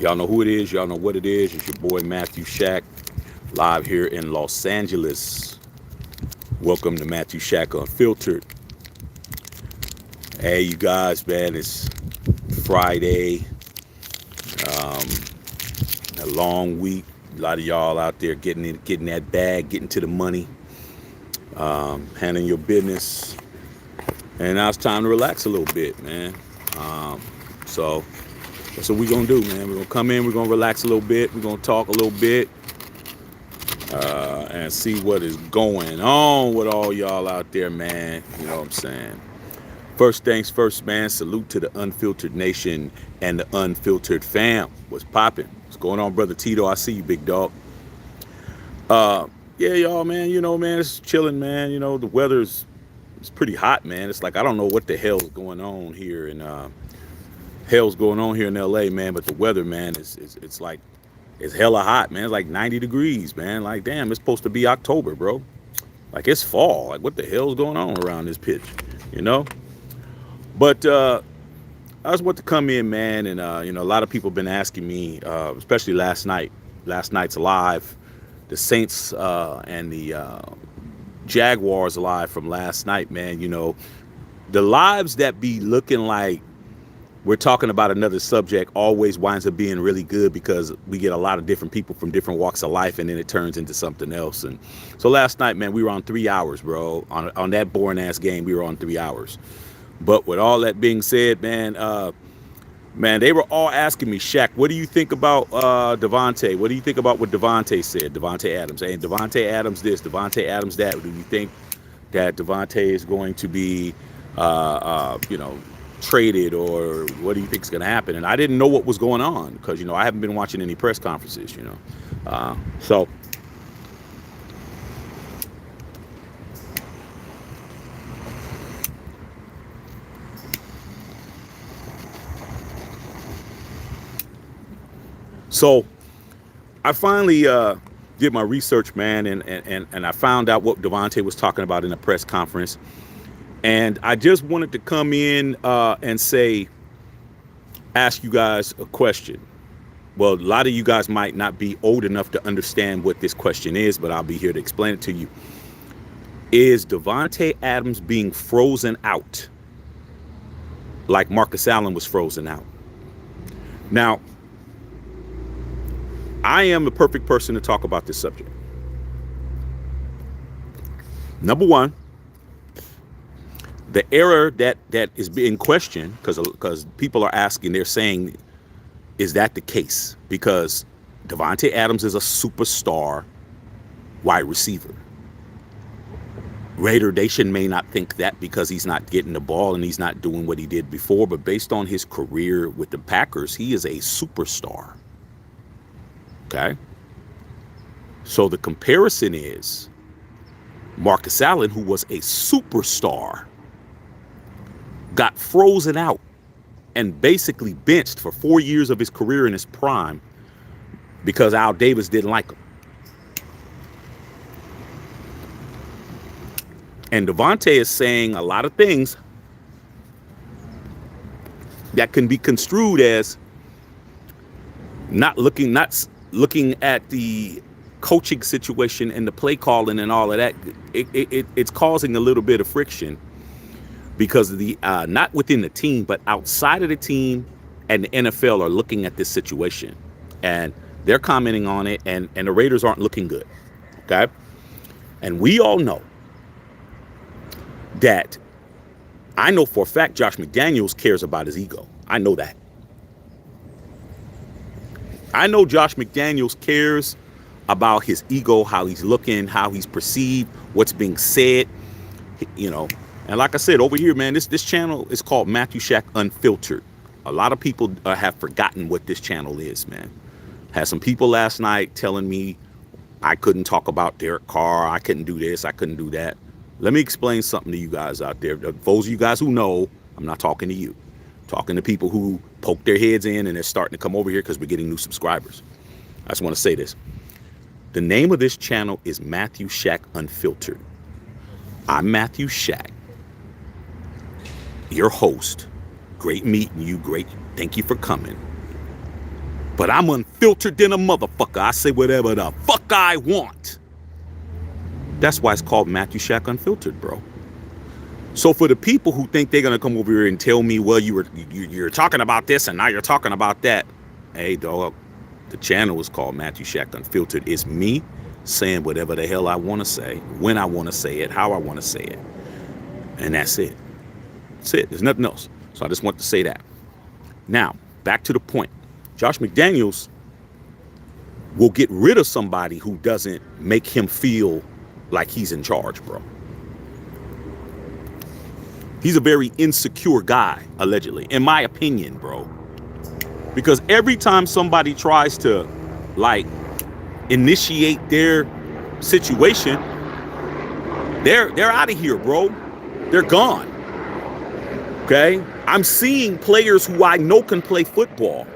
Y'all know who it is. Y'all know what it is. It's your boy Matthew Shack, live here in Los Angeles. Welcome to Matthew Shack Unfiltered. Hey, you guys, man, it's Friday. A long week. A lot of y'all out there getting that bag, getting to the money, handling your business. And now it's time to relax a little bit, man. So that's what we're going to do, man. We're going to come in, we're going to relax a little bit, we're going to talk a little bit, and see what is going on with all y'all out there, man. You know what I'm saying? First things first, man. Salute to the Unfiltered Nation and the Unfiltered fam. What's popping? What's going on, Brother Tito? I see you, big dog. Yeah, y'all, man. You know, man, it's chilling, man. You know, the weather's it's pretty hot, man. It's like I don't know what the hell's going on here in LA, man. But the weather, man, it's like it's hella hot, man. It's like 90 degrees, man. Like, damn, it's supposed to be October, bro. Like, it's fall. Like, what the hell's going on around this pitch, you know? But I just want to come in, man, and you know, a lot of people have been asking me, especially last night's live, the Saints and the Jaguars live from last night, man. You know, the lives that be looking like we're talking about another subject always winds up being really good because we get a lot of different people from different walks of life, and then it turns into something else. And so last night, man, we were on 3 hours, bro. On that boring ass game, we were on 3 hours. But with all that being said, man, they were all asking me, Shaq, what do you think about Davante? What do you think about what Davante said? Davante Adams. Hey, Davante Adams this, Davante Adams that. Do you think that Davante is going to be, you know, traded, or what do you think is going to happen? And I didn't know what was going on because, you know, I haven't been watching any press conferences, you know. So I finally did my research, man, and I found out what Davante was talking about in a press conference. And I just wanted to come in and ask you guys a question. Well, a lot of you guys might not be old enough to understand what this question is, but I'll be here to explain it to you. Is Davante Adams being frozen out like Marcus Allen was frozen out? Now, I am the perfect person to talk about this subject. Number one, the error that is being questioned, because people are asking, they're saying, is that the case? Because Davante Adams is a superstar wide receiver. Raider Nation may not think that because he's not getting the ball and he's not doing what he did before, but based on his career with the Packers, he is a superstar. Okay? So the comparison is Marcus Allen, who was a superstar, got frozen out and basically benched for 4 years of his career in his prime because Al Davis didn't like him. And Davante is saying a lot of things that can be construed as not looking at the coaching situation and the play calling and all of that. It's causing a little bit of friction because of the not within the team, but outside of the team and the NFL are looking at this situation and they're commenting on it, and the Raiders aren't looking good. Okay. And we all know that I know for a fact Josh McDaniels cares about his ego. I know that. I know Josh McDaniels cares about his ego, how he's looking, how he's perceived, what's being said, you know. And like I said, over here, man, this channel is called Matthew Shack Unfiltered. A lot of people have forgotten what this channel is, man. Had some people last night telling me I couldn't talk about Derek Carr, I couldn't do this, I couldn't do that. Let me explain something to you guys out there. Those of you guys who know, I'm not talking to you. I'm talking to people who poke their heads in and they're starting to come over here because we're getting new subscribers. I just want to say this. The name of this channel is Matthew Shack Unfiltered. I'm Matthew Shack, your host. Great meeting you. Great. Thank you for coming. But I'm unfiltered than a motherfucker. I say whatever the fuck I want. That's why it's called Matthew Shack Unfiltered, bro. So for the people who think they're gonna come over here and tell me, well, you're talking about this and now you're talking about that. Hey, dog, the channel is called Matthew Shack Unfiltered. It's me saying whatever the hell I want to say, when I want to say it, how I want to say it, and that's it. That's it. There's nothing else. So I just want to say that. Now, back to the point. Josh McDaniels will get rid of somebody who doesn't make him feel like he's in charge, bro. He's a very insecure guy, allegedly, in my opinion, bro. Because every time somebody tries to, like, initiate their situation, they're out of here, bro. They're gone. Okay? I'm seeing players who I know can play football.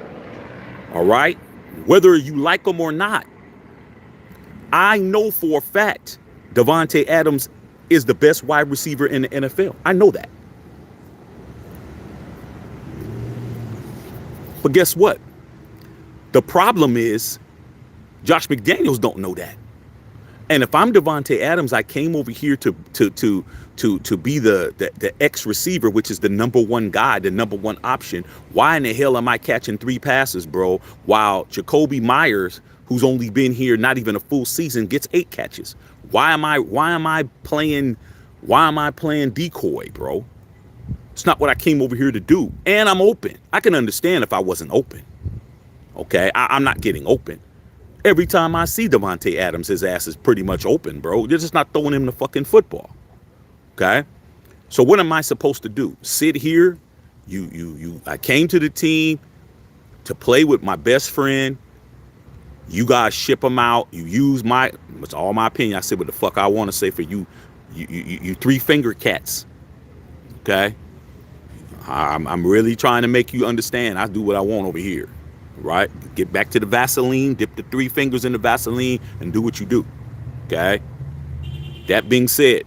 All right? Whether you like them or not. I know for a fact Davante Adams is the best wide receiver in the NFL. I know that. But guess what? The problem is Josh McDaniels don't know that. And if I'm Davante Adams, I came over here to be the X receiver, which is the number one guy, the number one option. Why in the hell am I catching 3 passes, bro? While Jacoby Myers, who's only been here not even a full season, gets 8 catches. Why am I playing decoy, bro? It's not what I came over here to do. And I'm open. I can understand if I wasn't open. Okay, I'm not getting open. Every time I see Davante Adams, his ass is pretty much open, bro. You're just not throwing him the fucking football. Okay? So what am I supposed to do? Sit here? I came to the team to play with my best friend. You guys ship him out. You use it's all my opinion. I say what the fuck I want to say for you 3-finger cats. Okay? I'm really trying to make you understand. I do what I want over here. Right? Get back to the Vaseline, dip the 3 fingers in the Vaseline, and do what you do. Okay? That being said,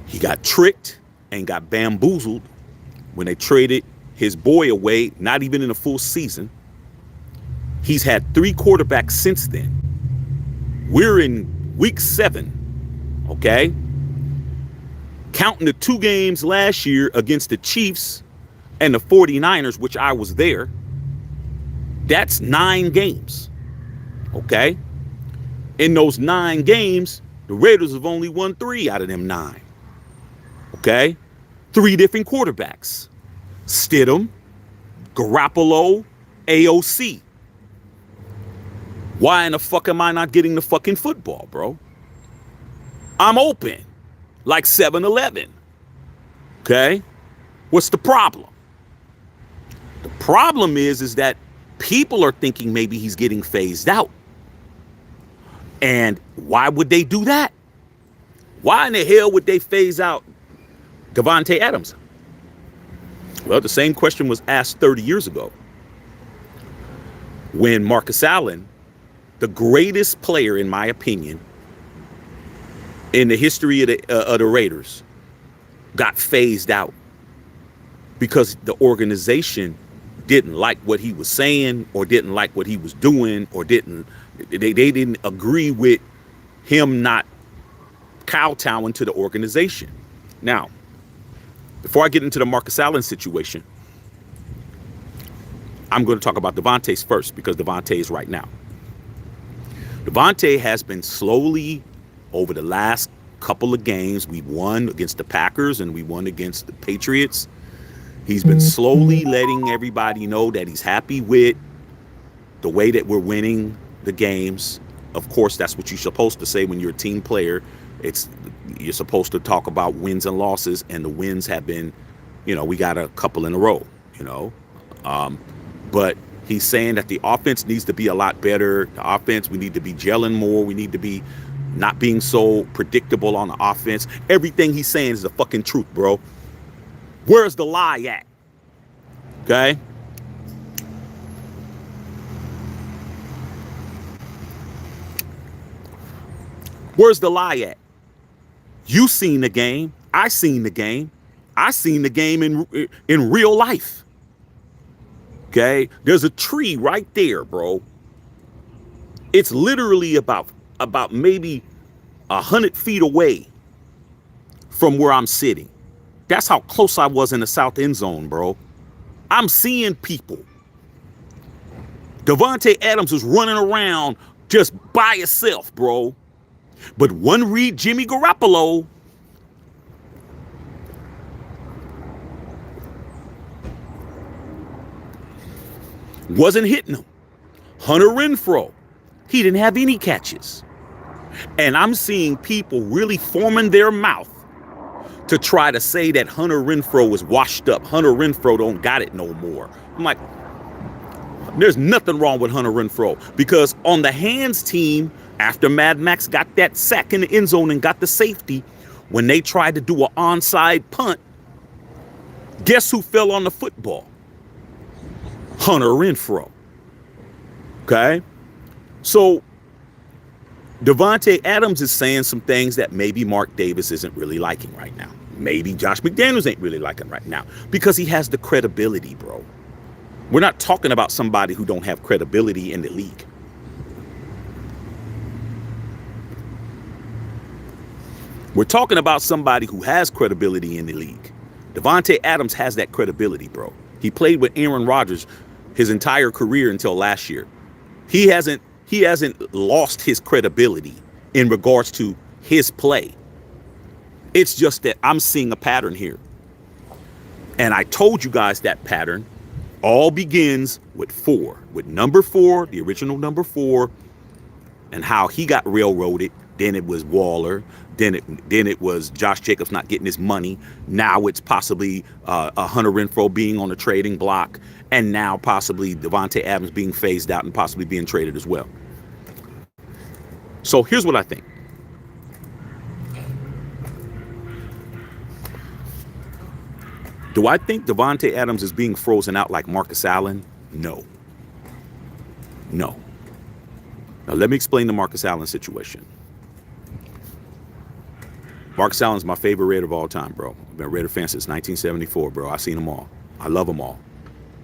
he got tricked and got bamboozled when they traded his boy away, not even in a full season. He's had 3 quarterbacks since then. We're in week 7. Okay? Counting the 2 games last year against the Chiefs and the 49ers, which I was there, that's 9 games. Okay? In those 9 games, the Raiders have only won 3 out of them 9. Okay? 3 different quarterbacks. Stidham, Garoppolo, AOC. Why in the fuck am I not getting the fucking football, bro? I'm open. Like 7-Eleven. Okay? What's the problem? The problem is that people are thinking maybe he's getting phased out. And why would they do that? Why in the hell would they phase out Davante Adams? Well, the same question was asked 30 years ago. When Marcus Allen, the greatest player, in my opinion, in the history of the Raiders, got phased out because the organization didn't like what he was saying or didn't like what he was doing or they didn't agree with him not kowtowing to the organization. Now, before I get into the Marcus Allen situation, I'm going to talk about Davante's first because Davante is right now. Davante has been slowly, over the last couple of games, we won against the Packers and we won against the Patriots. He's been slowly letting everybody know that he's happy with the way that we're winning the games. Of course, that's what you're supposed to say when you're a team player. You're supposed to talk about wins and losses, and the wins have been, we got a couple in a row, but he's saying that the offense needs to be a lot better. The offense, we need to be gelling more. We need to be not being so predictable on the offense. Everything he's saying is the fucking truth, bro. Where's the lie at? Okay? Where's the lie at? You seen the game. I seen the game. I seen the game in real life. Okay? There's a tree right there, bro. It's literally about maybe 100 feet away from where I'm sitting. That's how close I was in the south end zone, bro. I'm seeing people. Davante Adams was running around just by himself, bro. But one read Jimmy Garoppolo wasn't hitting him. Hunter Renfrow, he didn't have any catches. And I'm seeing people really forming their mouth to try to say that Hunter Renfrow was washed up. Hunter Renfrow don't got it no more. I'm like, there's nothing wrong with Hunter Renfrow, because on the hands team, after Mad Max got that sack in the end zone and got the safety, when they tried to do an onside punt, guess who fell on the football? Hunter Renfrow. Okay? So Davante Adams is saying some things that maybe Mark Davis isn't really liking right now. Maybe Josh McDaniels ain't really liking right now, because he has the credibility, bro. We're not talking about somebody who don't have credibility in the league. We're talking about somebody who has credibility in the league. Davante Adams has that credibility, bro. He played with Aaron Rodgers his entire career until last year. He hasn't lost his credibility in regards to his play. It's just that I'm seeing a pattern here. And I told you guys that pattern all begins with 4, with number 4, the original number 4, and how he got railroaded. Then it was Waller. Then it was Josh Jacobs not getting his money. Now it's possibly a Hunter Renfrow being on the trading block, and now possibly Davante Adams being phased out and possibly being traded as well. So here's what I think. Do I think Davante Adams is being frozen out like Marcus Allen? No. No. Now let me explain the Marcus Allen situation. Marcus Allen's my favorite Raider of all time, bro. I've been a Raider fan since 1974, bro. I've seen them all. I love them all.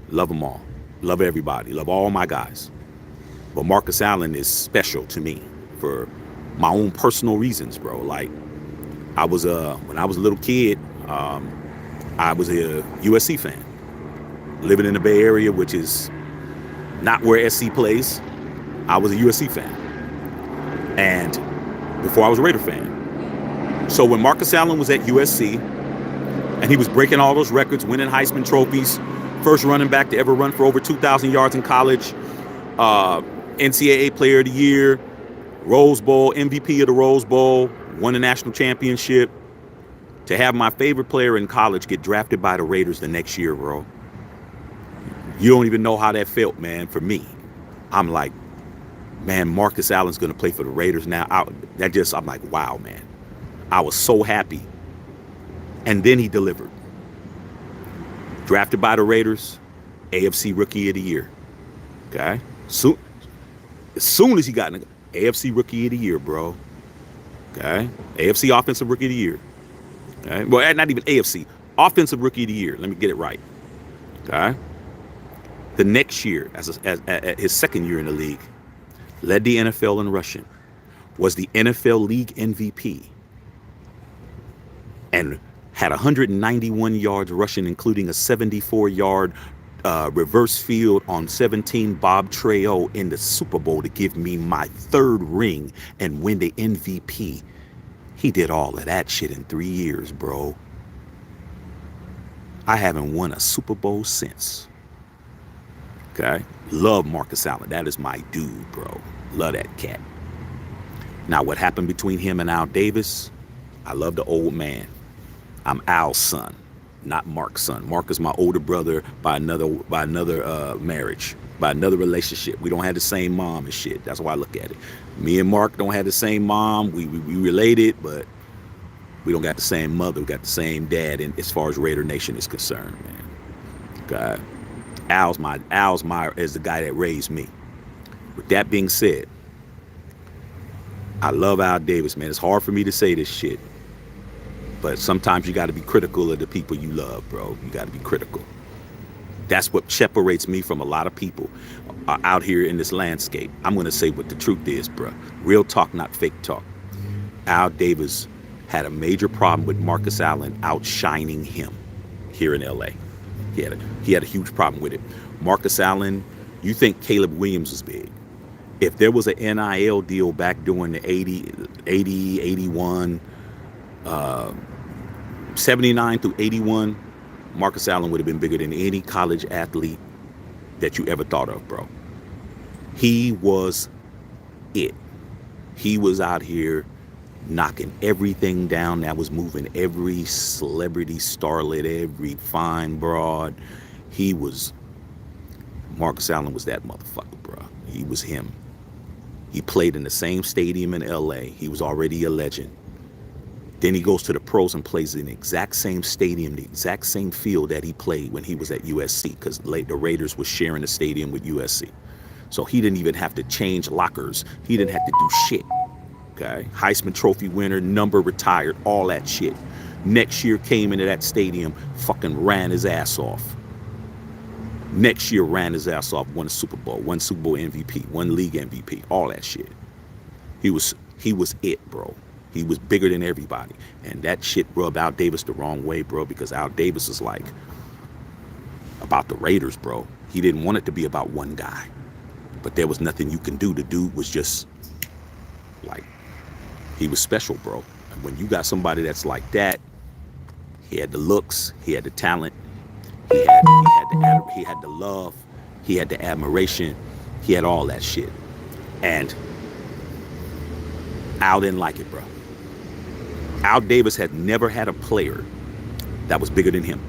Love them all. Love everybody. Love all my guys. But Marcus Allen is special to me for my own personal reasons, bro. Like, when I was a little kid, I was a USC fan. Living in the Bay Area, which is not where SC plays, I was a USC fan. And before I was a Raider fan. So when Marcus Allen was at USC, and he was breaking all those records, winning Heisman trophies, first running back to ever run for over 2,000 yards in college, NCAA Player of the Year, Rose Bowl, MVP of the Rose Bowl, won the national championship. To have my favorite player in college get drafted by the Raiders the next year, bro. You don't even know how that felt, man, for me. I'm like, man, Marcus Allen's going to play for the Raiders now. I'm like, wow, man. I was so happy. And then he delivered. Drafted by the Raiders, AFC Rookie of the Year. Okay? As soon as he got in the AFC Rookie of the Year, bro. Okay? AFC Offensive Rookie of the Year. Okay? Well, not even AFC. Offensive Rookie of the Year. Let me get it right. Okay? The next year, as his second year in the league, led the NFL in rushing, was the NFL League MVP, and had 191 yards rushing, including a 74-yard reverse field on 17 Bob Trejo in the Super Bowl to give me my 3rd ring and win the MVP. He did all of that shit in 3 years, bro. I haven't won a Super Bowl since. Okay? Love Marcus Allen. That is my dude, bro. Love that cat. Now, what happened between him and Al Davis? I love the old man. I'm Al's son, not Mark's son. Mark is my older brother by another marriage, by another relationship. We don't have the same mom and shit. That's why I look at it. Me and Mark don't have the same mom. We related, but we don't got the same mother. We got the same dad, and as far as Raider Nation is concerned, man. God, Al's is the guy that raised me. With that being said, I love Al Davis, man. It's hard for me to say this shit. But sometimes you got to be critical of the people you love, bro. You got to be critical. That's what separates me from a lot of people out here in this landscape. I'm going to say what the truth is, bro. Real talk, not fake talk. Al Davis had a major problem with Marcus Allen outshining him here in LA. He had a huge problem with it. Marcus Allen, you think Caleb Williams was big. If there was an NIL deal back during the 81, 79 through 81, Marcus Allen would have been bigger than any college athlete that you ever thought of, bro. He was it. He was out here knocking everything down that was moving, every celebrity starlet, every fine broad. Marcus Allen was that motherfucker, bro. He was him. He played in the same stadium in LA. He was already a legend. Then he goes to the pros and plays in the exact same stadium, the exact same field that he played when he was at USC, because the Raiders was sharing the stadium with USC. So he didn't even have to change lockers. He didn't have to do shit. Okay? Heisman Trophy winner, number retired, all that shit. Next year came into that stadium, fucking ran his ass off. Next year ran his ass off, won a Super Bowl, won Super Bowl MVP, won league MVP, all that shit. He was it, bro. He was bigger than everybody. And that shit rubbed Al Davis the wrong way, bro, because Al Davis is like about the Raiders, bro. He didn't want it to be about one guy. But there was nothing you can do. The dude was just like, he was special, bro. And when you got somebody that's like that, he had the looks, he had the talent, he had the love, he had the admiration, he had all that shit. And Al didn't like it, bro. Al Davis had never had a player that was bigger than him.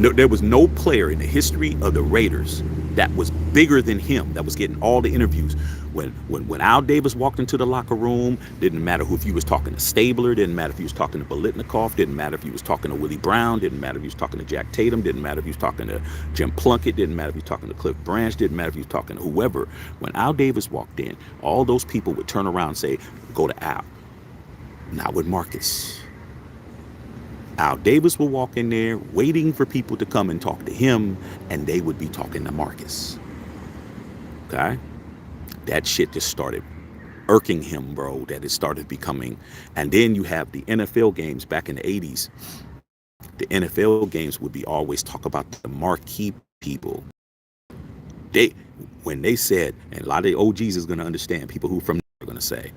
No, there was no player in the history of the Raiders that was bigger than him, that was getting all the interviews. When Al Davis walked into the locker room, didn't matter if he was talking to Stabler, didn't matter if he was talking to Biletnikoff, didn't matter if he was talking to Willie Brown, didn't matter if he was talking to Jack Tatum, didn't matter if he was talking to Jim Plunkett, didn't matter if he was talking to Cliff Branch, didn't matter if he was talking to whoever. When Al Davis walked in, all those people would turn around and say, go to Al. Not with Marcus. Al Davis would walk in there waiting for people to come and talk to him, and they would be talking to Marcus. Okay? That shit just started irking him, bro, that it started becoming. And then you have the NFL games back in the 80s. The NFL games would be always talk about the marquee people. When they said, and a lot of the OGs is going to understand, people who from are going to say,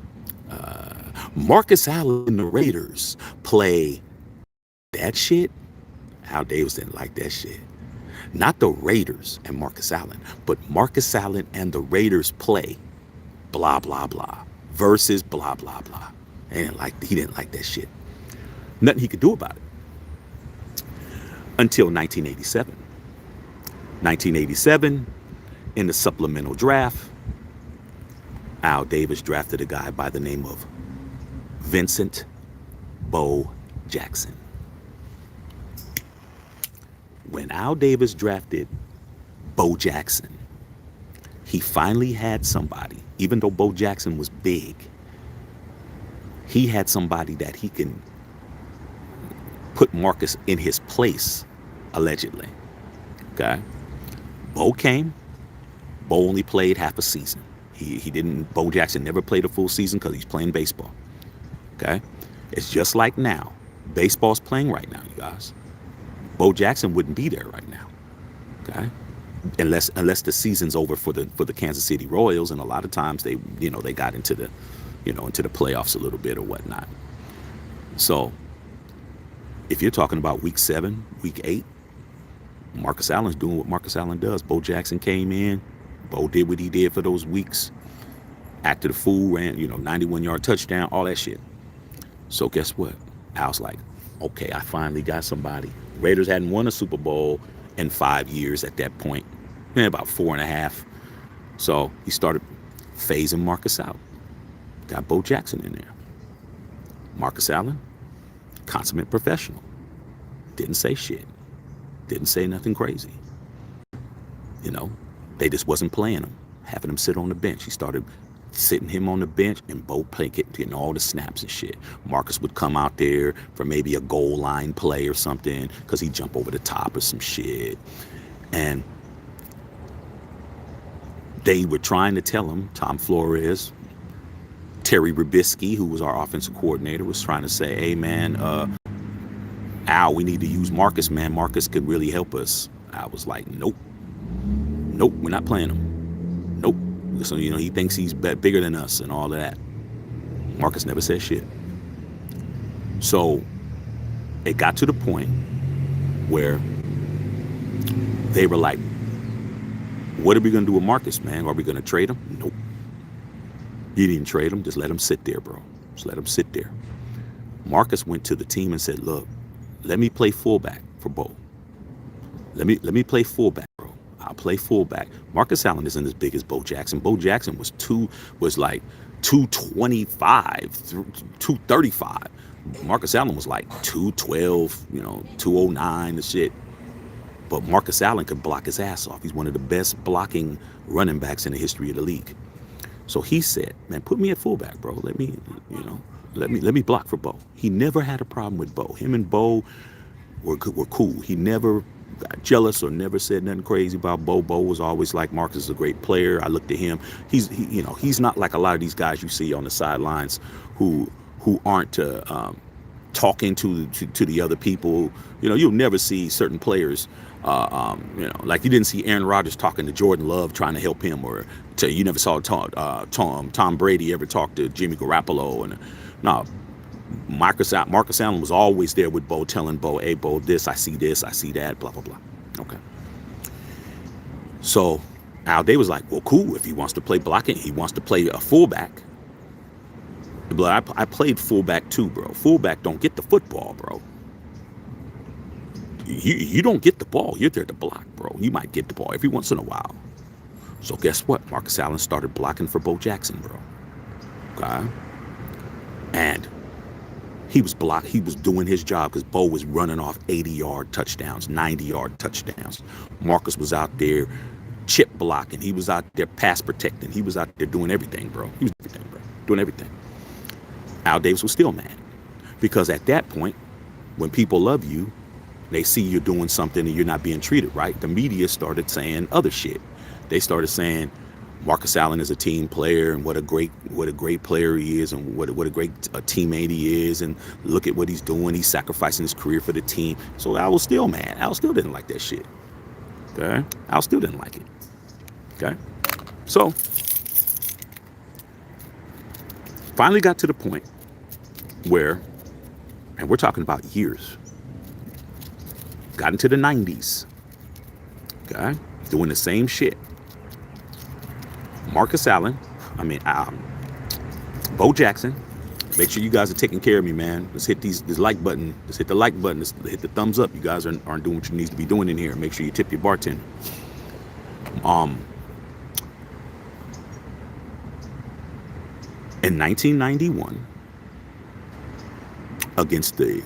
Marcus Allen and the Raiders play that shit. Al Davis didn't like that shit. Not the Raiders and Marcus Allen, but Marcus Allen and the Raiders play blah, blah, blah versus blah, blah, blah. He didn't like that shit. Nothing he could do about it. Until 1987. 1987, in the supplemental draft, Al Davis drafted a guy by the name of Vincent Bo Jackson. When Al Davis drafted Bo Jackson, he finally had somebody, even though Bo Jackson was big, he had somebody that he can put Marcus in his place, allegedly. Okay? Bo came. Bo only played half a season. Bo Jackson never played a full season because he's playing baseball. Okay? It's just like now. Baseball's playing right now, you guys. Bo Jackson wouldn't be there right now. Okay? Unless the season's over for the Kansas City Royals, and a lot of times they got into the playoffs a little bit or whatnot. So if you're talking about week 7, week 8, Marcus Allen's doing what Marcus Allen does. Bo Jackson came in. Bo did what he did for those weeks. Acted a fool, ran 91-yard touchdown, all that shit. So guess what? Al's like, okay, I finally got somebody. Raiders hadn't won a Super Bowl in 5 years at that point. About 4.5. So he started phasing Marcus out. Got Bo Jackson in there. Marcus Allen, consummate professional. Didn't say shit. Didn't say nothing crazy. They just wasn't playing him, having him sit on the bench. He started sitting him on the bench, and Bo play getting all the snaps and shit. Marcus would come out there for maybe a goal line play or something because he'd jump over the top or some shit. And they were trying to tell him, Tom Flores, Terry Rubisky, who was our offensive coordinator, was trying to say, hey, man, Al, we need to use Marcus, man. Marcus could really help us. I was like, nope, we're not playing him. Nope. So, he thinks he's bigger than us and all of that. Marcus never said shit. So it got to the point where they were like, what are we going to do with Marcus, man? Are we going to trade him? Nope. You didn't trade him. Just let him sit there, bro. Just let him sit there. Marcus went to the team and said, look, let me play fullback for Bo. Let me play fullback, bro. I'll play fullback. Marcus Allen isn't as big as Bo Jackson. Bo Jackson was like 225, 235. Marcus Allen was like 212, 209 and shit. But Marcus Allen could block his ass off. He's one of the best blocking running backs in the history of the league. So he said, man, put me at fullback, bro. Let me block for Bo. He never had a problem with Bo. Him and Bo were cool. He never got jealous or never said nothing crazy about Bo. Bo was always like, Marcus is a great player. I looked at him. He's not like a lot of these guys you see on the sidelines who aren't talking to the other people. You'll never see certain players. Like you didn't see Aaron Rodgers talking to Jordan Love trying to help him, or you never saw Tom Brady ever talk to Jimmy Garoppolo. And no, Marcus Allen was always there with Bo, telling Bo, hey, Bo, this, I see that, blah, blah, blah. Okay. So Al Day was like, well, cool. If he wants to play blocking, he wants to play a fullback. But I played fullback too, bro. Fullback don't get the football, bro. You don't get the ball. You're there to block, bro. You might get the ball every once in a while. So guess what? Marcus Allen started blocking for Bo Jackson, bro. Okay? And he was doing his job because Bo was running off 80-yard touchdowns, 90-yard touchdowns. Marcus was out there chip blocking. He was out there pass protecting. He was out there doing everything, bro. He was everything, bro. Doing everything. Al Davis was still mad because at that point, when people love you, they see you're doing something and you're not being treated right. The media started saying other shit. They started saying Marcus Allen is a team player and what a great player he is and what a great teammate he is, and look at what he's doing. He's sacrificing his career for the team. So Al was still mad. Al still didn't like that shit. Okay? Al still didn't like it. Okay? So finally got to the point where, and we're talking about years, got into the 90s, okay, doing the same shit. Marcus Allen, Bo Jackson, make sure you guys are taking care of me, man. Let's hit this like button. Let's hit the like button. Let's hit the thumbs up. You guys aren't doing what you need to be doing in here. Make sure you tip your bartender. In 1991, against the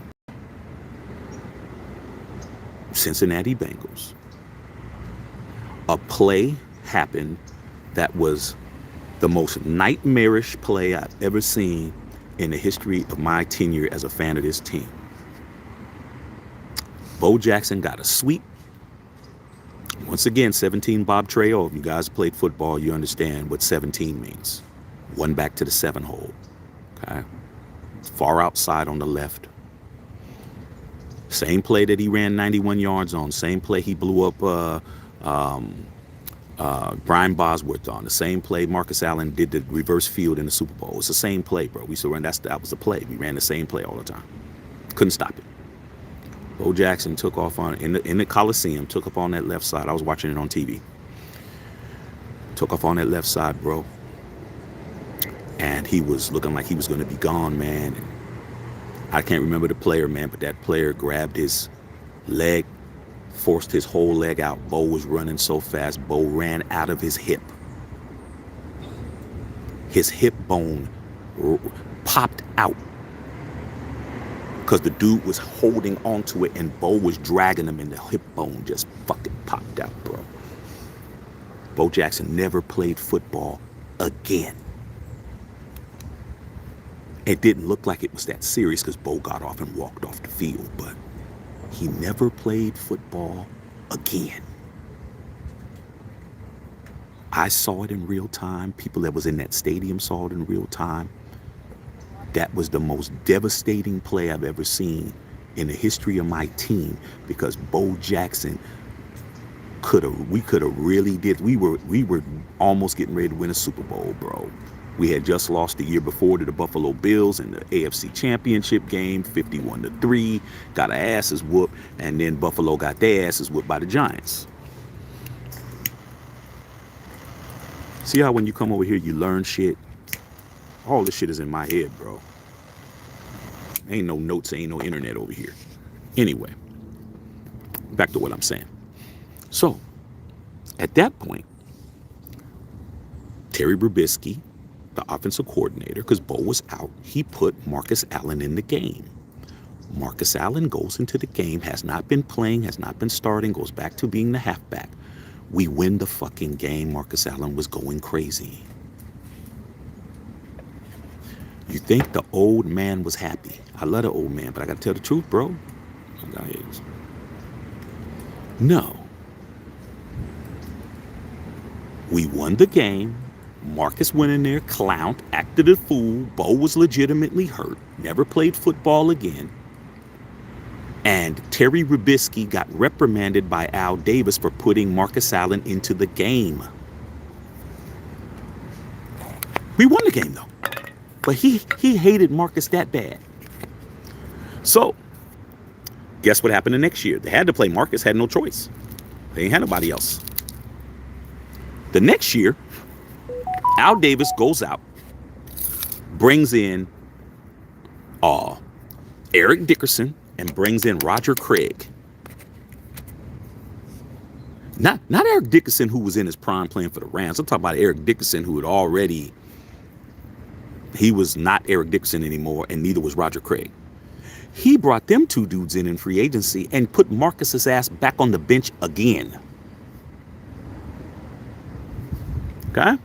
Cincinnati Bengals, a play happened that was the most nightmarish play I've ever seen in the history of my tenure as a fan of this team. Bo Jackson got a sweep. Once again, 17 Bob Trejo. If you guys played football, you understand what 17 means. One back to the 7 hole. Okay? Far outside on the left. Same play that he ran 91 yards on. Same play he blew up Brian Bosworth on. The same play Marcus Allen did the reverse field in the Super Bowl. It's the same play, bro. We still ran that was the play. We ran the same play all the time. Couldn't stop it. Bo Jackson took off in the Coliseum, took up on that left side. I was watching it on TV. Took off on that left side, bro. And he was looking like he was going to be gone, man. And I can't remember the player, man, but that player grabbed his leg, forced his whole leg out. Bo was running so fast, Bo ran out of his hip. His hip bone popped out because the dude was holding onto it and Bo was dragging him and the hip bone just fucking popped out, bro. Bo Jackson never played football again. It didn't look like it was that serious because Bo got off and walked off the field, but he never played football again. I saw it in real time. People that was in that stadium saw it in real time. That was the most devastating play I've ever seen in the history of my team because Bo Jackson we could have really did. We were almost getting ready to win a Super Bowl, bro. We had just lost the year before to the Buffalo Bills in the AFC Championship game, 51-3, got our asses whooped, and then Buffalo got their asses whooped by the Giants. See how when you come over here, you learn shit? All this shit is in my head, bro. Ain't no notes, ain't no internet over here. Anyway, back to what I'm saying. So, at that point, Terry Trubisky, the offensive coordinator, because Bo was out, he put Marcus Allen in the game. Marcus Allen goes into the game, has not been playing, has not been starting, goes back to being the halfback. We win the fucking game. Marcus Allen was going crazy. You think the old man was happy? I love the old man, but I gotta tell the truth, bro. No. We won the game. Marcus went in there, clowned, acted a fool. Bo was legitimately hurt, never played football again. And Terry Trubisky got reprimanded by Al Davis for putting Marcus Allen into the game. We won the game, though. But he hated Marcus that bad. So, guess what happened the next year? They had to play Marcus, had no choice. They ain't had nobody else. The next year, Al Davis goes out, brings in Eric Dickerson, and brings in Roger Craig. Not Eric Dickerson, who was in his prime playing for the Rams. I'm talking about Eric Dickerson, who had already, he was not Eric Dickerson anymore, and neither was Roger Craig. He brought them two dudes in free agency and put Marcus's ass back on the bench again. Okay?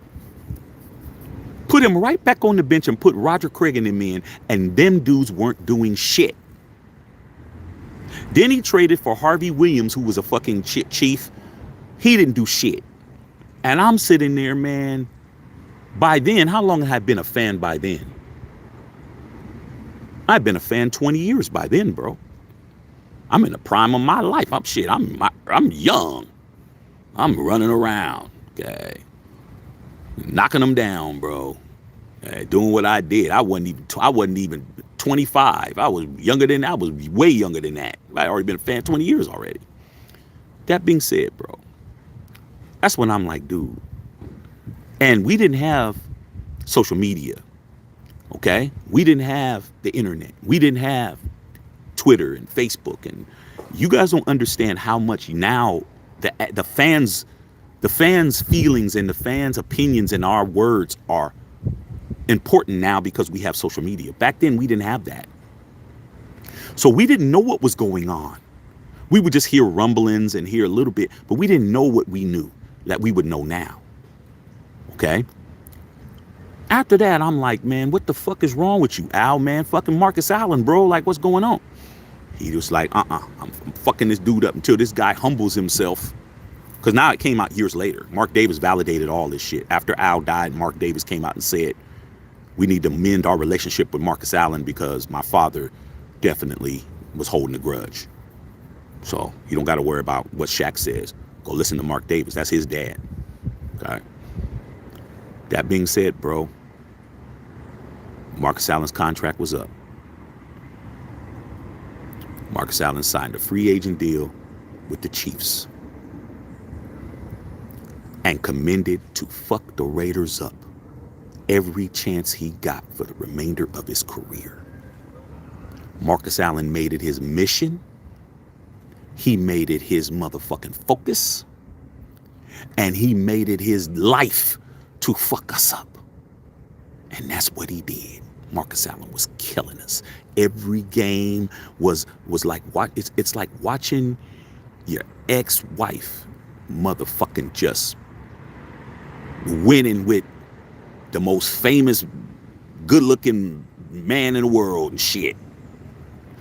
Put him right back on the bench and put Roger Craig and them in, and them dudes weren't doing shit. Then he traded for Harvey Williams, who was a fucking chief. He didn't do shit. And I'm sitting there, man. By then, how long had I been a fan by then? I've been a fan 20 years by then, bro. I'm in the prime of my life. I'm young. I'm running around, okay? Knocking them down, bro. Doing what I did. I wasn't even 25. I was way younger than that. I'd already been a fan 20 years already. That being said, bro, that's when I'm like, dude. And we didn't have social media, okay? We didn't have the internet. We didn't have Twitter and Facebook. And you guys don't understand how much now the fans' feelings and the fans' opinions and our words are important now because we have social media. Back then, we didn't have that. So we didn't know what was going on. We would just hear rumblings and hear a little bit, but we didn't know what we knew that we would know now. Okay? After that, I'm like, man, what the fuck is wrong with you, Al, man? Fucking Marcus Allen, bro. Like, what's going on? He was like, I'm fucking this dude up until this guy humbles himself. Because now it came out years later. Mark Davis validated all this shit. After Al died, Mark Davis came out and said, we need to mend our relationship with Marcus Allen because my father definitely was holding a grudge. So you don't got to worry about what Shaq says. Go listen to Mark Davis. That's his dad. Okay. That being said, bro, Marcus Allen's contract was up. Marcus Allen signed a free agent deal with the Chiefs and commended to fuck the Raiders up every chance he got for the remainder of his career. Marcus Allen made it his mission. He made it his motherfucking focus. And he made it his life to fuck us up. And that's what he did. Marcus Allen was killing us. Every game was like, it's like watching your ex-wife motherfucking just winning with the most famous, good-looking man in the world and shit.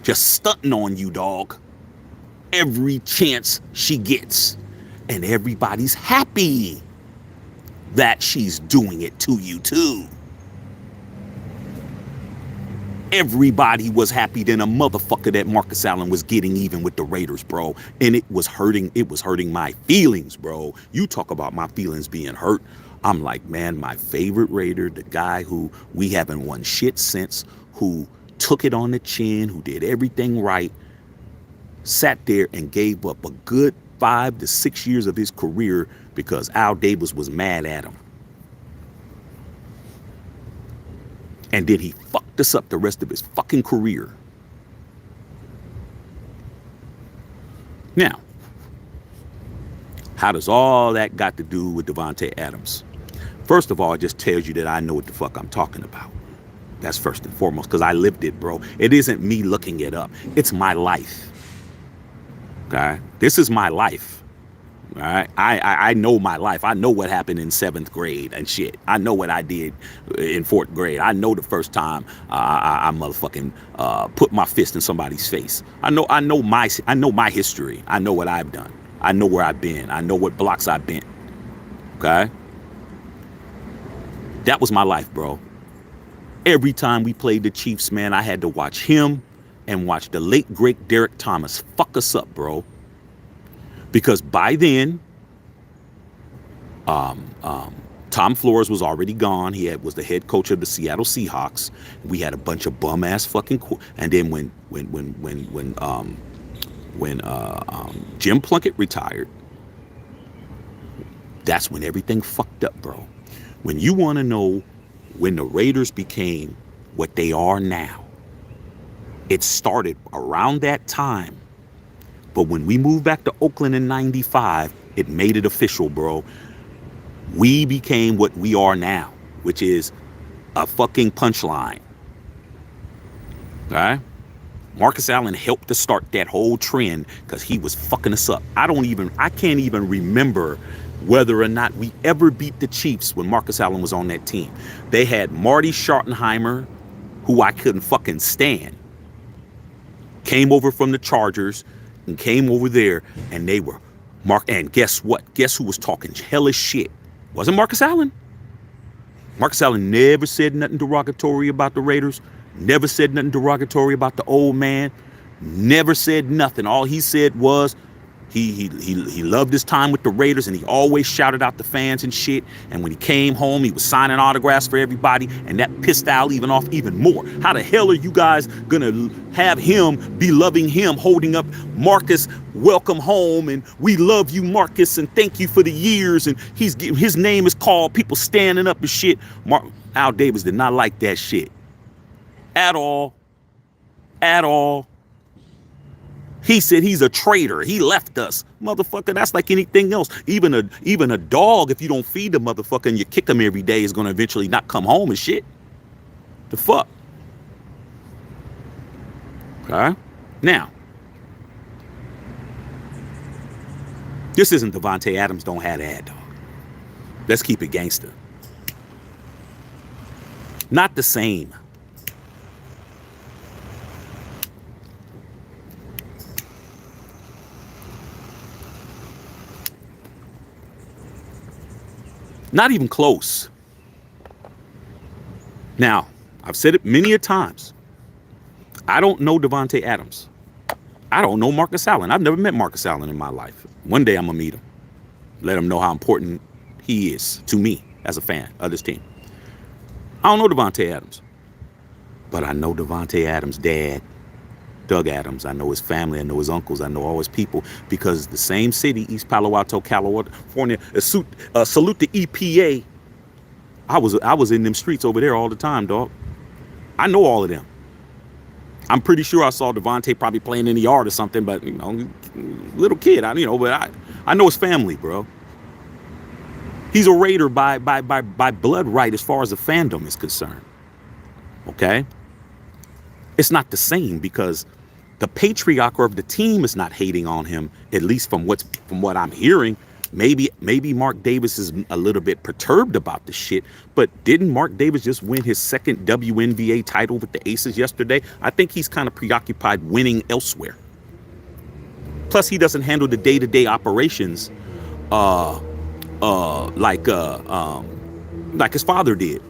Just stunting on you, dog. Every chance she gets. And everybody's happy that she's doing it to you too. Everybody was happy than a motherfucker that Marcus Allen was getting even with the Raiders, bro. And it was hurting my feelings, bro. You talk about my feelings being hurt. I'm like, man, my favorite Raider, the guy who we haven't won shit since, who took it on the chin, who did everything right, sat there and gave up a good 5 to 6 years of his career because Al Davis was mad at him. And then he fucked us up the rest of his fucking career. Now, how does all that got to do with Davante Adams? First of all, it just tells you that I know what the fuck I'm talking about. That's first and foremost, because I lived it, bro. It isn't me looking it up. It's my life. Okay? This is my life. All right? I know my life. I know what happened in 7th grade and shit. I know what I did in 4th grade. I know the first time I motherfucking put my fist in somebody's face. I know my history. I know what I've done. I know where I've been. I know what blocks I've been. Okay? That was my life, bro. Every time we played the Chiefs, man, I had to watch him and watch the late, great Derek Thomas fuck us up, bro. Because by then, Tom Flores was already gone. He was the head coach of the Seattle Seahawks. We had a bunch of bum ass fucking. And then when Jim Plunkett retired, that's when everything fucked up, bro. When you want to know when the Raiders became what they are now, it started around that time. But when we moved back to Oakland in 95, it made it official, bro. We became what we are now, which is a fucking punchline. Okay? Marcus Allen helped to start that whole trend because he was fucking us up. I can't even remember whether or not we ever beat the Chiefs when Marcus Allen was on that team. They had Marty Schottenheimer, who I couldn't fucking stand, came over from the Chargers and came over there, and they were and guess what? Guess who was talking hellish shit? Wasn't Marcus Allen. Marcus Allen never said nothing derogatory about the Raiders, never said nothing derogatory about the old man, never said nothing. All he said was he loved his time with the Raiders, and he always shouted out the fans and shit. And when he came home, he was signing autographs for everybody, and that pissed Al off even more. How the hell are you guys gonna have him be loving him, holding up Marcus, welcome home, and we love you, Marcus, and thank you for the years, and his name is called, people standing up and shit. Al Davis did not like that shit at all. He said he's a traitor. He left us. Motherfucker, that's like anything else. Even a dog, if you don't feed the motherfucker and you kick him every day, is going to eventually not come home and shit. The fuck? Okay? Now, this isn't Davante Adams don't have that, dog. Let's keep it gangster. Not the same. Not even close. Now, I've said it many a times. I don't know Davante Adams. I don't know Marcus Allen. I've never met Marcus Allen in my life. One day I'm going to meet him. Let him know how important he is to me as a fan of this team. I don't know Davante Adams. But I know Davante Adams' dad, Doug Adams. I know his family. I know his uncles. I know all his people, because the same city, East Palo Alto, California, salute the EPA. I was in them streets over there all the time, dog. I know all of them. I'm pretty sure I saw Davante probably playing in the yard or something, but little kid, but I know his family, bro. He's a Raider by blood right as far as the fandom is concerned. Okay? It's not the same, because the patriarch of the team is not hating on him, at least from what I'm hearing. Maybe Mark Davis is a little bit perturbed about the shit, but didn't Mark Davis just win his second WNBA title with the Aces yesterday? I think he's kind of preoccupied winning elsewhere. Plus, he doesn't handle the day-to-day operations uh, uh, like uh, um, like his father did.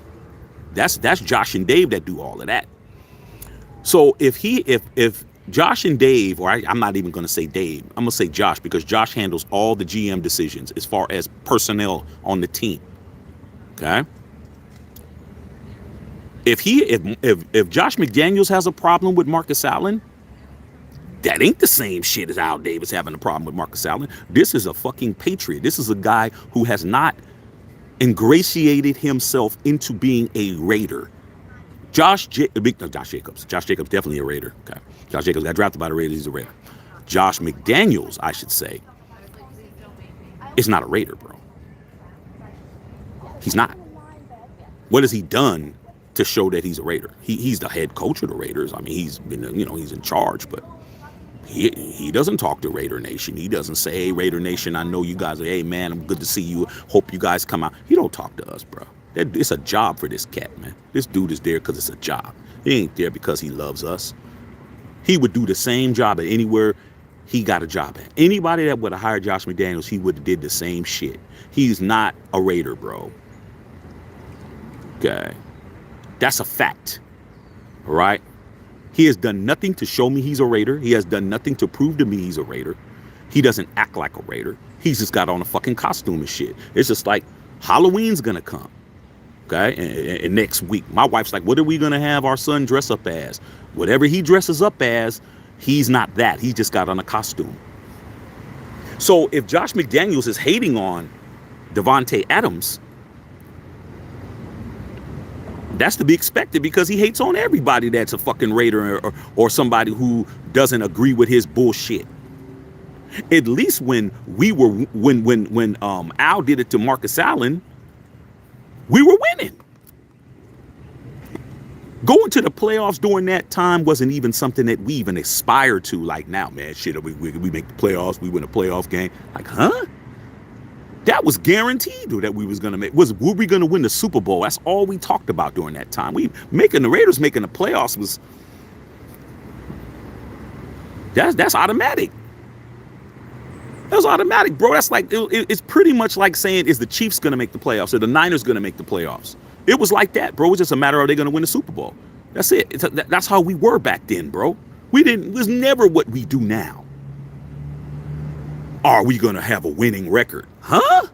That's Josh and Dave that do all of that. So if Josh and Dave, or I'm not even going to say Dave, I'm going to say Josh, because Josh handles all the GM decisions as far as personnel on the team. Okay. If Josh McDaniels has a problem with Marcus Allen, that ain't the same shit as Al Davis having a problem with Marcus Allen. This is a fucking patriot. This is a guy who has not ingratiated himself into being a Raider. Josh Jacobs. Josh Jacobs definitely a Raider. Okay. Josh Jacobs got drafted by the Raiders. He's a Raider. Josh McDaniels, I should say, is not a Raider, bro. He's not. What has he done to show that he's a Raider? He's the head coach of the Raiders. I mean, he's been, he's in charge, but he doesn't talk to Raider Nation. He doesn't say, hey, Raider Nation, I know you guys are, hey, man, I'm good to see you. Hope you guys come out. He don't talk to us, bro. It's a job for this cat, man. This dude is there because it's a job. He ain't there because he loves us. He would do the same job at anywhere he got a job at. Anybody that would have hired Josh McDaniels, he would have did the same shit. He's not a Raider, bro. Okay. That's a fact. All right? He has done nothing to show me he's a Raider. He has done nothing to prove to me he's a Raider. He doesn't act like a Raider. He's just got on a fucking costume and shit. It's just like Halloween's gonna come. Okay? And next week, my wife's like, what are we gonna have our son dress up as? Whatever he dresses up as, he's not that. He just got on a costume. So if Josh McDaniels is hating on Davante Adams, that's to be expected because he hates on everybody that's a fucking Raider or somebody who doesn't agree with his bullshit. At least when Al did it to Marcus Allen, we were winning. Going to the playoffs during that time wasn't even something that we even aspired to. Like now, man, shit, we make the playoffs, we win a playoff game. Like, huh? That was guaranteed that we was gonna make. Were we gonna win the Super Bowl? That's all we talked about during that time. The Raiders making the playoffs was that's automatic. That was automatic, bro. That's like it's pretty much like saying, is the Chiefs gonna make the playoffs or the Niners gonna make the playoffs? It was like that, bro. It was just a matter of, are they gonna win the Super Bowl? That's it. That's how we were back then, bro. It was never what we do now. Are we gonna have a winning record? Huh?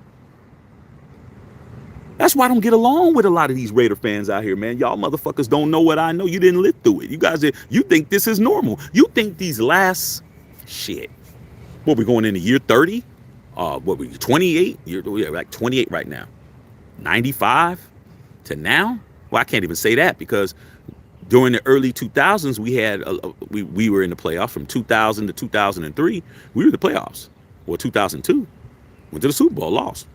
That's why I don't get along with a lot of these Raider fans out here, man. Y'all motherfuckers don't know what I know. You didn't live through it. You think this is normal. You think these last shit. What, we going into year 30? 28? We're like 28 right now. 95 to now? Well, I can't even say that because during the early 2000s, we were in the playoffs. From 2000 to 2003, we were in the playoffs. Well, 2002, went to the Super Bowl, lost.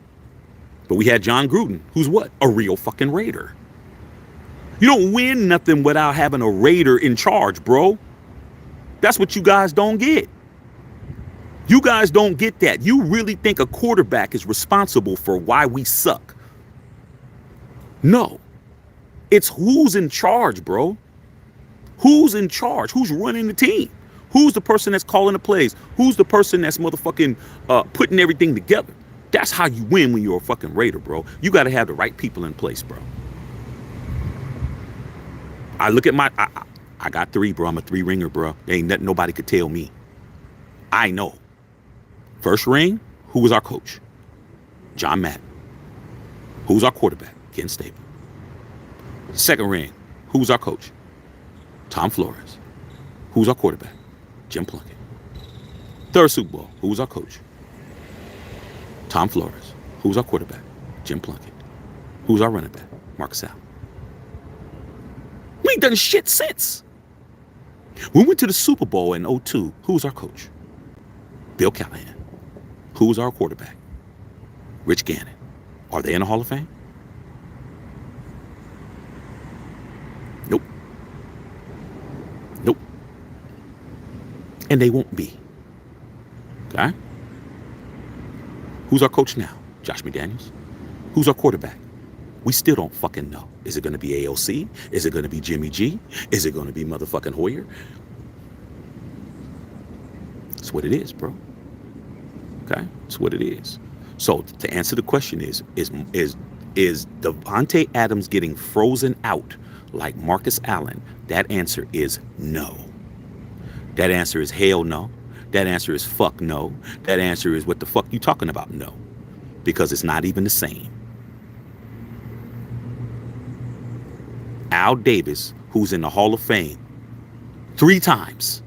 But we had John Gruden, who's what? A real fucking Raider. You don't win nothing without having a Raider in charge, bro. That's what you guys don't get. You guys don't get that. You really think a quarterback is responsible for why we suck? No. It's who's in charge, bro. Who's in charge? Who's running the team? Who's the person that's calling the plays? Who's the person that's motherfucking putting everything together? That's how you win when you're a fucking Raider, bro. You got to have the right people in place, bro. I look at I got 3, bro. I'm a 3-ringer, bro. There ain't nothing nobody could tell me. I know. First ring, who was our coach? John Madden. Who was our quarterback? Ken Stabler. Second ring, who was our coach? Tom Flores. Who was our quarterback? Jim Plunkett. Third Super Bowl, who was our coach? Tom Flores. Who was our quarterback? Jim Plunkett. Who was our running back? Marcus Allen. We ain't done shit since. We went to the Super Bowl in 2002. Who was our coach? Bill Callahan. Who was our quarterback? Rich Gannon. Are they in the Hall of Fame? Nope. Nope. And they won't be. Okay? Who's our coach now? Josh McDaniels. Who's our quarterback? We still don't fucking know. Is it going to be AOC? Is it going to be Jimmy G? Is it going to be motherfucking Hoyer? That's what it is, bro. Okay, that's what it is. So to answer the question is Davante Adams getting frozen out like Marcus Allen? That answer is no. That answer is hell no. That answer is fuck no. That answer is what the fuck you talking about? No. Because it's not even the same. Al Davis, who's in the Hall of Fame 3 times.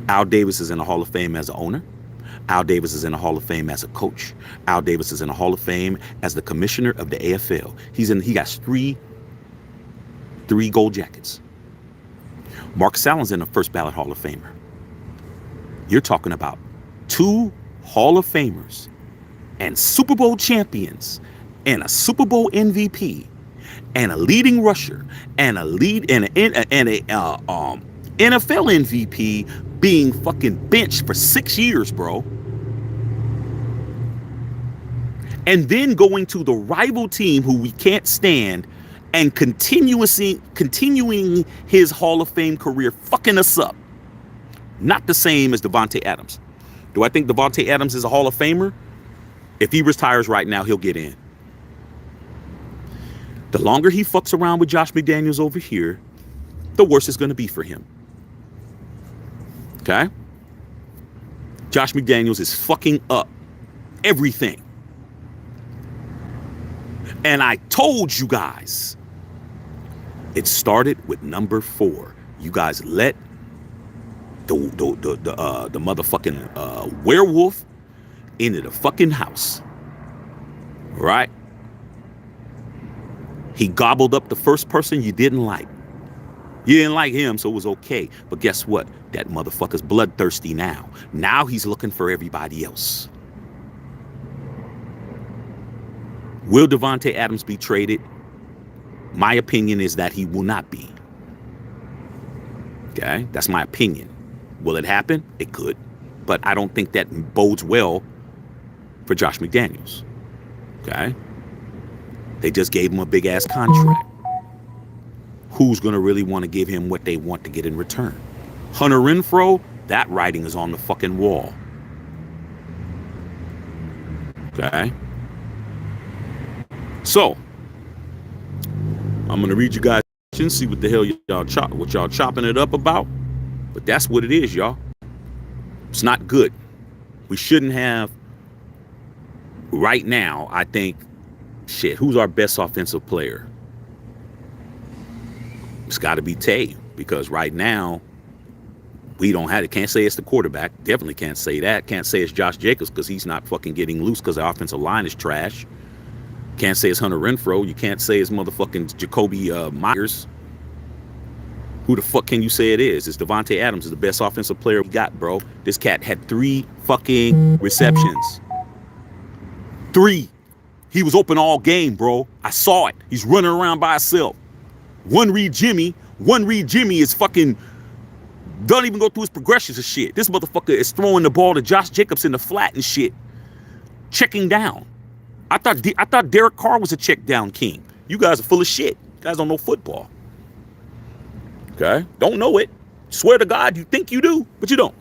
Al Davis is in the Hall of Fame as an owner. Al Davis is in the Hall of Fame as a coach. Al Davis is in the Hall of Fame as the commissioner of the AFL. He got three gold jackets. Marcus Allen's in the first ballot Hall of Famer. You're talking about 2 Hall of Famers and Super Bowl champions and a Super Bowl MVP and a leading rusher and a NFL MVP being fucking benched for 6 years, bro. And then going to the rival team who we can't stand and continuing his Hall of Fame career, fucking us up. Not the same as Davante Adams. Do I think Davante Adams is a Hall of Famer? If he retires right now, he'll get in. The longer he fucks around with Josh McDaniels over here, the worse it's going to be for him. Okay? Josh McDaniels is fucking up everything. And I told you guys, it started with number 4. You guys let the motherfucking werewolf into the fucking house. Right? He gobbled up the first person you didn't like. You didn't like him, so it was okay. But guess what? That motherfucker's bloodthirsty now. Now he's looking for everybody else. Will Davante Adams be traded? My opinion is that he will not be. Okay? That's my opinion. Will it happen? It could. But I don't think that bodes well for Josh McDaniels. Okay? They just gave him a big-ass contract. Who's going to really want to give him what they want to get in return? Hunter Renfrow, that writing is on the fucking wall. Okay? So, I'm going to read you guys, see what the hell y'all chopping it up about. But that's what it is, y'all. It's not good. We shouldn't have, right now, I think, shit, who's our best offensive player? It's got to be Tay, because right now, we don't have it. Can't say it's the quarterback. Definitely can't say that. Can't say it's Josh Jacobs because he's not fucking getting loose because the offensive line is trash. Can't say it's Hunter Renfrow. You can't say it's motherfucking Jacoby Myers. Who the fuck can you say it is? It's Davante Adams is the best offensive player we got, bro. This cat had 3 fucking receptions. 3. He was open all game, bro. I saw it. He's running around by himself. One read Jimmy is fucking, don't even go through his progressions of shit. This motherfucker is throwing the ball to Josh Jacobs in the flat and shit. Checking down. I thought Derek Carr was a check down king. You guys are full of shit. You guys don't know football. Okay? Don't know it. Swear to God you think you do, but you don't.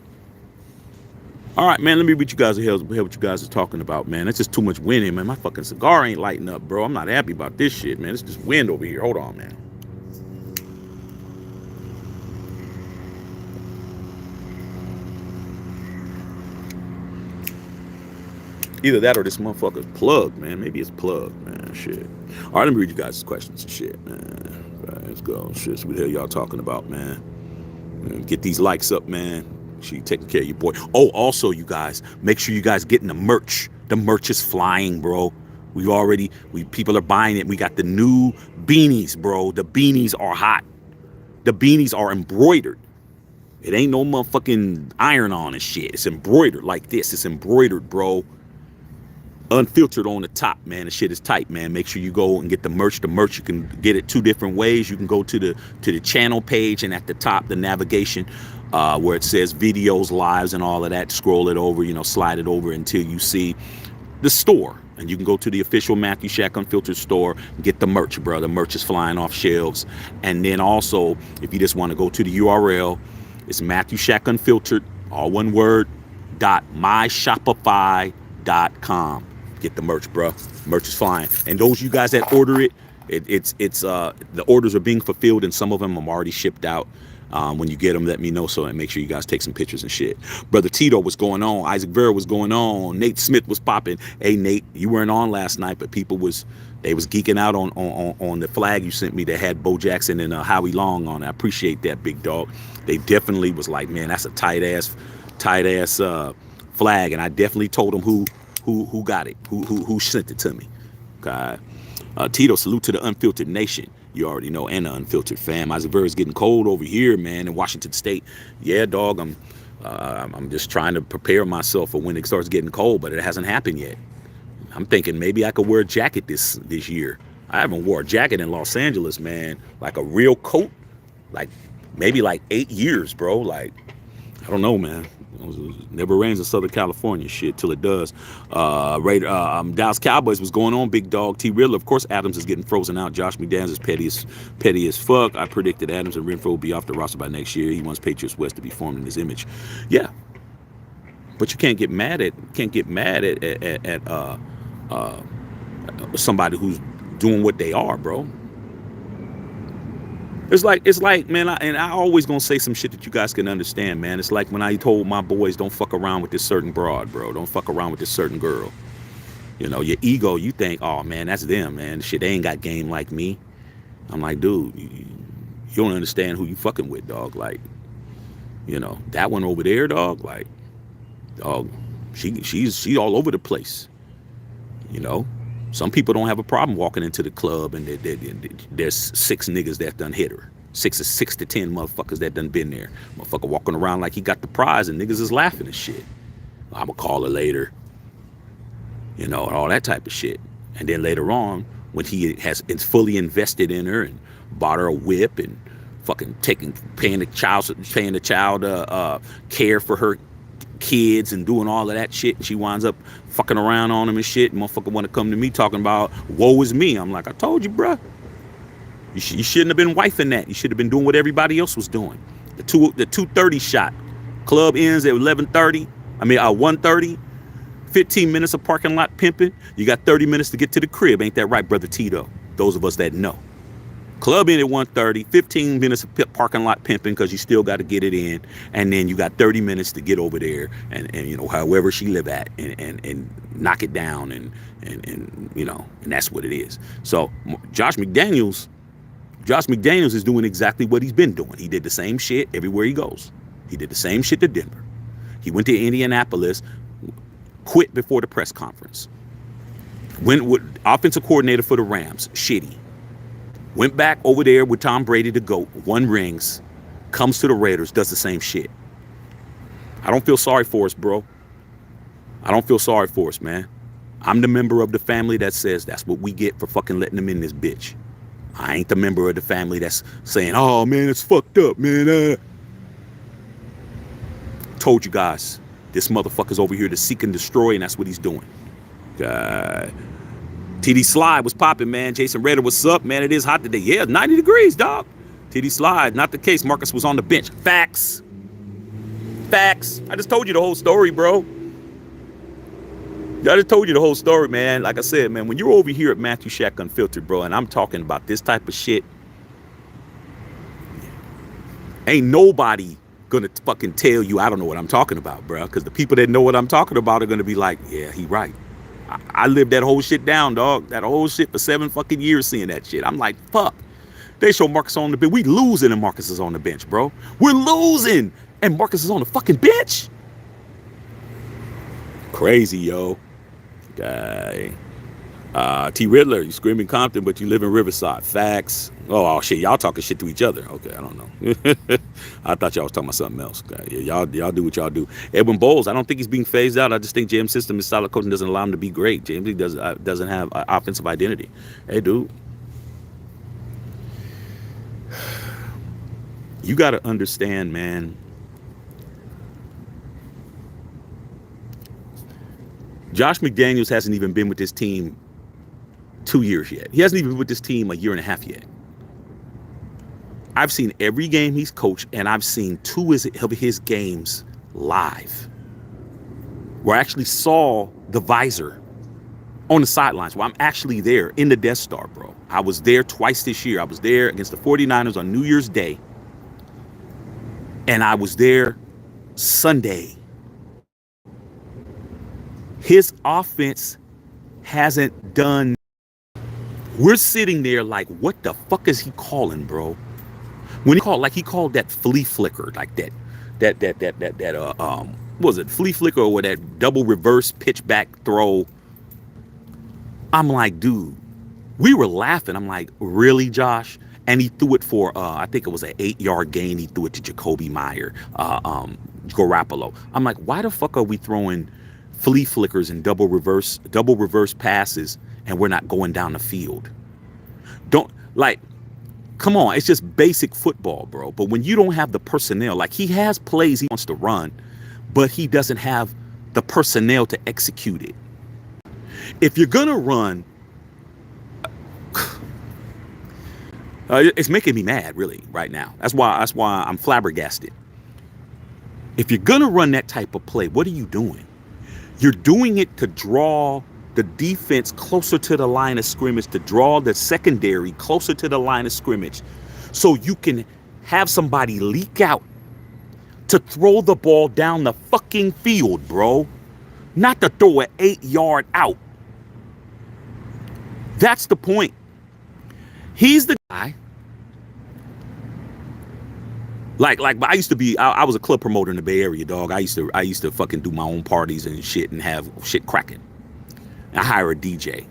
All right, man, let me read you guys what you guys are talking about, man. It's just too much wind here, man. My fucking cigar ain't lighting up, bro. I'm not happy about this shit, man. It's just wind over here. Hold on, man. Either that or this motherfucker's plugged, man. Maybe it's plugged, man. Shit. All right, let me read you guys' questions and shit, man. All right, let's go. Shit, so what the hell y'all talking about, man? Get these likes up, man. Make sure you taking care of your boy. Oh, also, you guys, make sure you guys getting the merch. The merch is flying, bro. People are buying it. We got the new beanies, bro. The beanies are hot. The beanies are embroidered. It ain't no motherfucking iron on and shit. It's embroidered like this. It's embroidered, bro. Unfiltered on the top, man. The shit is tight, man. Make sure you go and get the merch. The merch, you can get it 2 different ways. You can go to the channel page, and at the top, the navigation where it says videos, lives, and all of that. Scroll it over, slide it over until you see the store. And you can go to the official Matthew Shack Unfiltered store, get the merch, bro. The merch is flying off shelves. And then also, if you just want to go to the URL, it's Matthew Shack Unfiltered, all one word, .myshopify.com. Get the merch, bro. Merch is flying. And those you guys that order it, it's the orders are being fulfilled, and some of them I'm already shipped out. When you get them, let me know, so and make sure you guys take some pictures and shit. Brother Tito was going on. Isaac Vera was going on. Nate Smith was popping. Hey Nate, you weren't on last night, but people was geeking out on the flag you sent me that had Bo Jackson and Howie Long on it. I appreciate that, big dog. They definitely was like, man, that's a tight ass flag, and I definitely told them who got it, who sent it to me. Okay. Tito, salute to the Unfiltered Nation. You already know, and the Unfiltered fam. Isaac Vera is getting cold over here, man, in Washington State. Yeah, dog, I'm just trying to prepare myself for when it starts getting cold, but it hasn't happened yet. I'm thinking maybe I could wear a jacket this year. I haven't wore a jacket in Los Angeles, man, like a real coat, like maybe like 8 years, bro. Like, I don't know, man. It never rains in Southern California, shit, till it does. Dallas Cowboys was going on, big dog. T. Riddler, of course, Adams is getting frozen out. Josh McDaniels is petty as fuck. I predicted Adams and Renfro will be off the roster by next year. He wants Patriots West to be formed in his image. Yeah, but you can't get mad at somebody who's doing what they are, bro. It's like, man, I always gonna say some shit that you guys can understand, man. It's like when I told my boys, don't fuck around with this certain broad, bro. Don't fuck around with this certain girl. Your ego, you think, oh, man, that's them, man. Shit, they ain't got game like me. I'm like, dude, you don't understand who you fucking with, dog. Like, that one over there, dog, like, dog, she's all over the place, Some people don't have a problem walking into the club and there's 6 niggas that done hit her. 6 to 10 motherfuckers that done been there. Motherfucker walking around like he got the prize and niggas is laughing and shit. I'ma call her later. And all that type of shit. And then later on, when he is fully invested in her and bought her a whip and fucking paying the child care for her kids and doing all of that shit, and she winds up fucking around on him and shit, and motherfucker want to come to me talking about woe is me. I'm like, I told you, bruh, you shouldn't have been wifing that. You should have been doing what everybody else was doing. The 2:30 shot, club ends at 1:30, 15 minutes of parking lot pimping. You got 30 minutes to get to the crib. Ain't that right, brother Tito? Those of us that know. Club in at 1:30, 15 minutes of parking lot pimping because you still got to get it in, and then you got 30 minutes to get over there and however she live at and knock it down and that's what it is. So Josh McDaniels is doing exactly what he's been doing. He did the same shit everywhere he goes. He did the same shit to Denver. He went to Indianapolis, quit before the press conference. Went with offensive coordinator for the Rams, shitty. Went back over there with Tom Brady, the GOAT, won rings, comes to the Raiders, does the same shit. I don't feel sorry for us, bro. I don't feel sorry for us, man. I'm the member of the family that says that's what we get for fucking letting them in this bitch. I ain't the member of the family that's saying, oh, man, it's fucked up, man. Told you guys, this motherfucker's over here to seek and destroy, and that's what he's doing. TD Slide was popping, man. Jason Redder, what's up, man? It is hot today. Yeah, 90 degrees, dog. TD Slide, not the case. Marcus was on the bench. Facts. I just told you the whole story, bro. I just told you the whole story, man. Like I said, man, when you're over here at Matthew Shack Unfiltered, bro, and I'm talking about this type of shit, ain't nobody gonna fucking tell you I don't know what I'm talking about, bro. Because the people that know what I'm talking about are gonna be like, yeah, he right. I lived that whole shit down, dog. That whole shit for 7 fucking years seeing that shit. I'm like, fuck. They show Marcus on the bench. We losing and Marcus is on the bench, bro. We're losing and Marcus is on the fucking bench. Crazy, yo. Guy. T. Riddler, you screaming Compton, but you live in Riverside. Facts. Oh, shit, y'all talking shit to each other. Okay, I don't know. I thought y'all was talking about something else. Okay, yeah, y'all do what y'all do. Edwin Bowles, I don't think he's being phased out. I just think JM's system is solid coaching doesn't allow him to be great. JM's doesn't have offensive identity. Hey, dude. You got to understand, man, Josh McDaniels hasn't even been with this team 2 years yet. He hasn't even been with this team a year and a half yet. I've seen every game he's coached, and I've seen two of his games live, where I actually saw the visor on the sidelines, where I'm actually there in the Death Star, bro. I was there twice this year. I was there against the 49ers on New Year's Day, and I was there Sunday. His offense hasn't done. We're sitting there like, what the fuck is he calling, bro? When he called that flea flicker, like that what was it, flea flicker, or that double reverse pitch back throw? I'm like, dude, we were laughing. I'm like, really, Josh? And he threw it for, I think it was an 8-yard gain. He threw it to Jacoby Meyer, Garoppolo. I'm like, why the fuck are we throwing flea flickers and double reverse passes, and we're not going down the field? Come on, it's just basic football, bro. But when you don't have the personnel, like, he has plays he wants to run, but he doesn't have the personnel to execute it. If you're gonna run, it's making me mad, really, right now. That's why I'm flabbergasted. If you're gonna run that type of play, what are you doing? You're doing it to draw the defense closer to the line of scrimmage, to draw the secondary closer to the line of scrimmage, so you can have somebody leak out to throw the ball down the fucking field, bro. Not to throw an 8-yard out. That's the point. He's the guy. Like I used to be, I was a club promoter in the Bay Area, dog. I used to fucking do my own parties and shit and have shit cracking. I hire a DJ.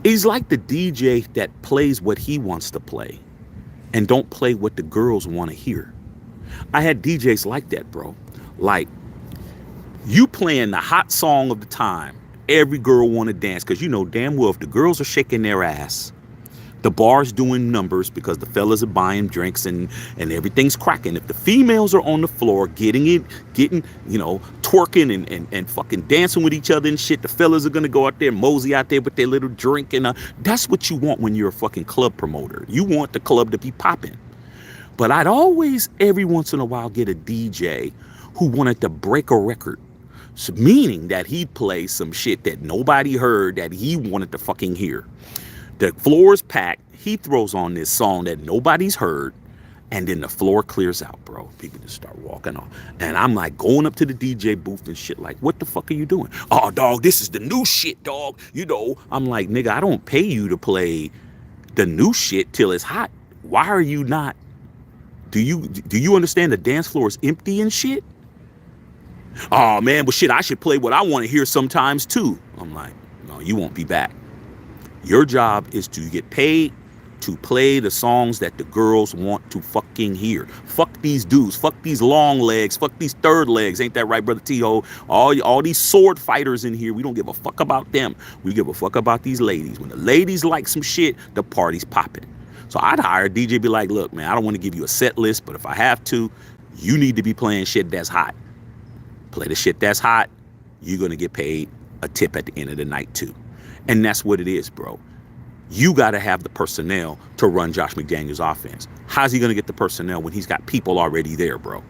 He's like the DJ that plays what he wants to play and don't play what the girls want to hear. I had DJs like that, bro. Like, you playing the hot song of the time. Every girl want to dance, because you know damn well if the girls are shaking their ass, the bar's doing numbers because the fellas are buying drinks and everything's cracking. If the females are on the floor getting, twerking and fucking dancing with each other and shit, the fellas are going to go out there, mosey out there with their little drink. And that's what you want when you're a fucking club promoter. You want the club to be popping. But I'd always, every once in a while, get a DJ who wanted to break a record. So meaning that he'd play some shit that nobody heard that he wanted to fucking hear. The floor is packed. He throws on this song that nobody's heard, and then the floor clears out, bro. People just start walking off. And I'm like going up to the DJ booth and shit like, what the fuck are you doing? Oh, dog, this is the new shit, dog. You know, I'm like, nigga, I don't pay you to play the new shit till it's hot. Why are you not? Do you understand the dance floor is empty and shit? Oh, man, but shit, I should play what I want to hear sometimes too. I'm like, no, you won't be back. Your job is to get paid to play the songs that the girls want to fucking hear. Fuck these dudes. Fuck these long legs. Fuck these third legs. Ain't that right, Brother T.O.? All these sword fighters in here, we don't give a fuck about them. We give a fuck about these ladies. When the ladies like some shit, the party's popping. So I'd hire a DJ, be like, look, man, I don't want to give you a set list, but if I have to, you need to be playing shit that's hot. Play the shit that's hot. You're going to get paid a tip at the end of the night too. And that's what it is, bro. You got to have the personnel to run Josh McDaniels' offense. How's he going to get the personnel when he's got people already there, bro?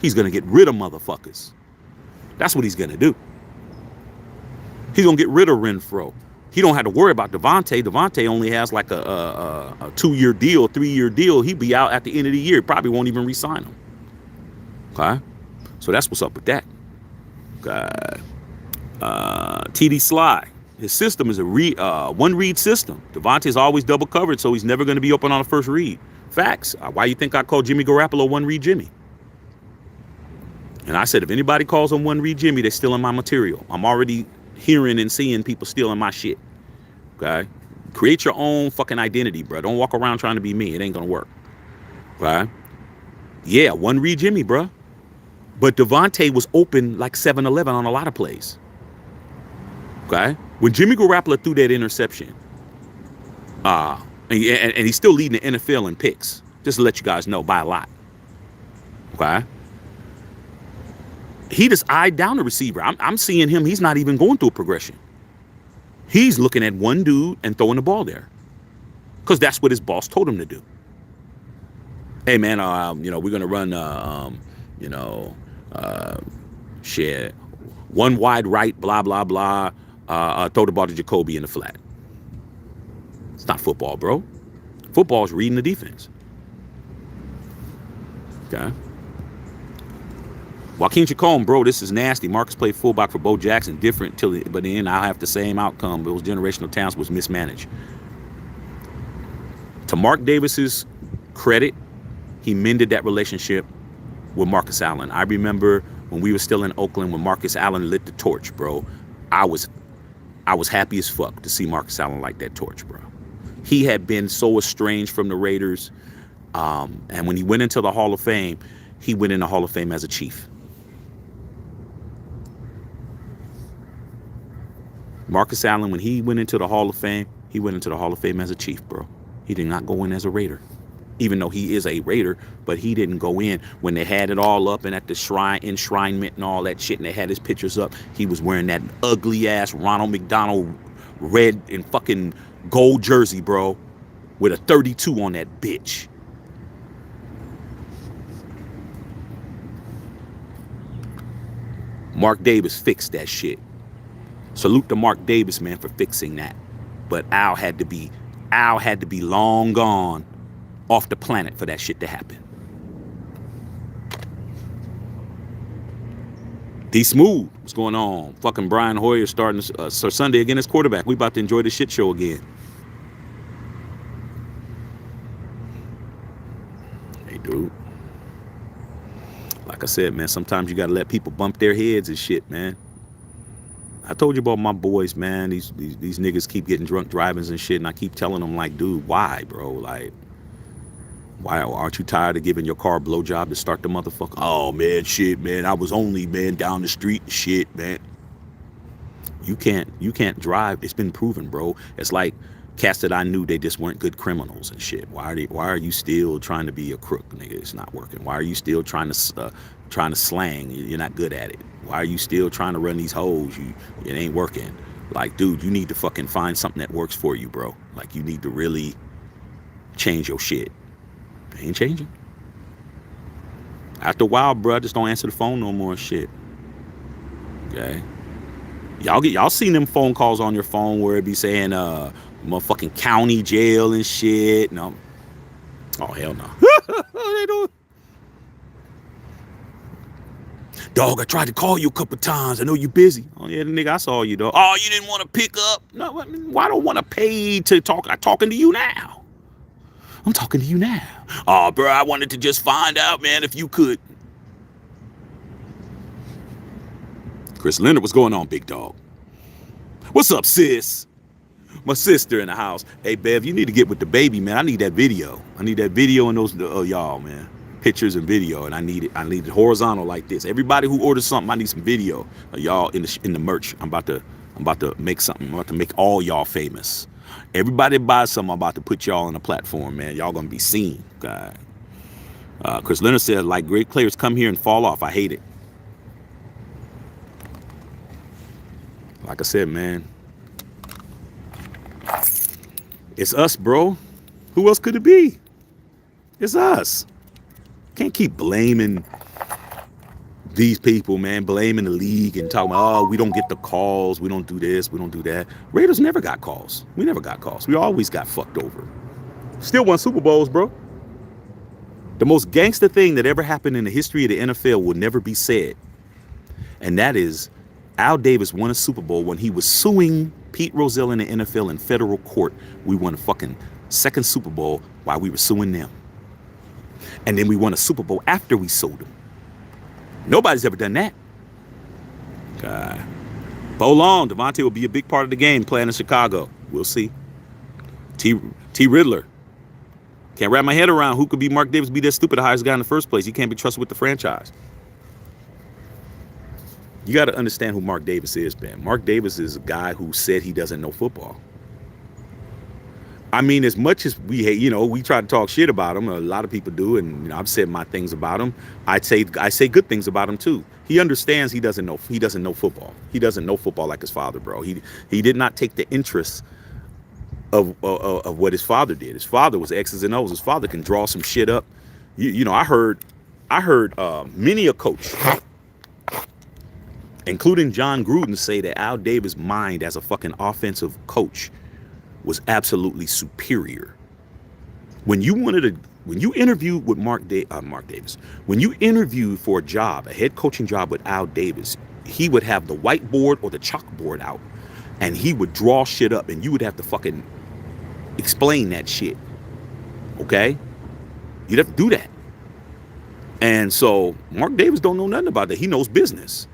He's going to get rid of motherfuckers. That's what he's going to do. He's going to get rid of Renfro. He don't have to worry about Davante. Davante only has like a 2-year deal, 3-year deal. He'd be out at the end of the year. Probably won't even re-sign him. Okay? So that's what's up with that. Okay. TD Sly. His system is a one read system. Davante's always double covered, so he's never going to be open on a first read. Facts. Why you think I call Jimmy Garoppolo one read Jimmy? And I said, if anybody calls him one read Jimmy, they're stealing my material. I'm already hearing and seeing people stealing my shit. Okay? Create your own fucking identity, bro. Don't walk around trying to be me. It ain't going to work. Okay? Yeah, one read Jimmy, bro. But Davante was open like 7-Eleven on a lot of plays. Okay? When Jimmy Garoppolo threw that interception, and he's still leading the NFL in picks, just to let you guys know, by a lot. Okay? He just eyed down the receiver. I'm seeing him. He's not even going through a progression. He's looking at one dude and throwing the ball there because that's what his boss told him to do. Hey man, we're gonna run, you know, shit, one wide right, blah blah blah. Throw the ball to Jacoby in the flat. It's not football, bro. Football is reading the defense. Okay. Joaquin Chacon, bro, this is nasty. Marcus played fullback for Bo Jackson, different but then I'll have the same outcome. Those generational talents was mismanaged. To Mark Davis's credit, he mended that relationship with Marcus Allen. I remember when we were still in Oakland, when Marcus Allen lit the torch, bro. I was happy as fuck to see Marcus Allen light that torch, bro. He had been so estranged from the Raiders, and when he went into the Hall of Fame, he went in the Hall of Fame as a Chief. Marcus Allen, when he went into the Hall of Fame, he went into the Hall of Fame as a Chief, bro. He did not go in as a Raider. Even though he is a Raider, but he didn't go in when they had it all up and at the enshrinement and all that shit, and they had his pictures up. He was wearing that ugly ass Ronald McDonald red and fucking gold jersey, bro, with a 32 on that bitch. Mark Davis fixed that shit. Salute to Mark Davis, man, for fixing that. But Al had to be long gone off the planet for that shit to happen. D Smooth, what's going on? Fucking Brian Hoyer starting Sunday again as quarterback. We about to enjoy the shit show again. Hey, dude. Like I said, man, sometimes you gotta let people bump their heads and shit, man. I told you about my boys, man. These niggas keep getting drunk drivings and shit, and I keep telling them, like, dude, why, bro? Like, why aren't you tired of giving your car a blowjob to start the motherfucker? Oh, man, shit, man. I was only, man, down the street, shit, man. You can't drive. It's been proven, bro. It's like cats that I knew, they just weren't good criminals and shit. Why are you still trying to be a crook, nigga? It's not working. Why are you still trying to slang? You're not good at it. Why are you still trying to run these hoes? It ain't working. Like, dude, you need to fucking find something that works for you, bro. Like, you need to really change your shit. It ain't changing. After a while, bro, just don't answer the phone no more shit. Okay? Y'all seen them phone calls on your phone where it be saying motherfucking county jail and shit. No. Oh, hell no. They do. Dog, I tried to call you a couple times. I know you busy. Oh, yeah, nigga, I saw you, dog. Oh, you didn't want to pick up? No, why don't want to pay to talk? I'm talking to you now. I'm talking to you now. Oh, bro, I wanted to just find out, man, if you could. Chris Leonard, what's going on, big dog? What's up, sis? My sister in the house. Hey, Bev, you need to get with the baby, man. I need that video. I need that video and those y'all, man. Pictures and video, and I need it horizontal like this. Everybody who orders something, I need some video of y'all in the merch. I'm about to make something. I'm about to make all y'all famous. Everybody buys something, I'm about to put y'all on the platform, man. Y'all gonna be seen. God. Chris Leonard said, like, great players come here and fall off. I hate it. Like I said, man, it's us, bro. Who else could it be? It's us. Can't keep blaming these people, man, blaming the league and talking about, oh, we don't get the calls, we don't do this, we don't do that. Raiders never got calls. We never got calls. We always got fucked over. Still won Super Bowls, bro. The most gangster thing that ever happened in the history of the NFL will never be said. And that is Al Davis won a Super Bowl when he was suing Pete Rozelle in the NFL in federal court. We won a fucking second Super Bowl while we were suing them. And then we won a Super Bowl after we sued them. Nobody's ever done that. God. Bo Long, Davante will be a big part of the game playing in Chicago. We'll see. T. Riddler. Can't wrap my head around who could be Mark Davis, be that stupid to hire this guy in the first place. He can't be trusted with the franchise. You got to understand who Mark Davis is, man. Mark Davis is a guy who said he doesn't know football. I mean, as much as we hate, you know, we try to talk shit about him. A lot of people do, and you know, I've said my things about him. I say good things about him too. He understands he doesn't know football. He doesn't know football like his father, bro. He did not take the interest of what his father did. His father was X's and O's. His father can draw some shit up. You know, I heard many a coach, including John Gruden, say that Al Davis' mind as a fucking offensive coach was absolutely superior. When you wanted to, when you interviewed with Mark Davis, when you interviewed for a job, a head coaching job with Al Davis, he would have the whiteboard or the chalkboard out, and he would draw shit up, and you would have to fucking explain that shit. Okay, you'd have to do that. And so Mark Davis don't know nothing about that. He knows business.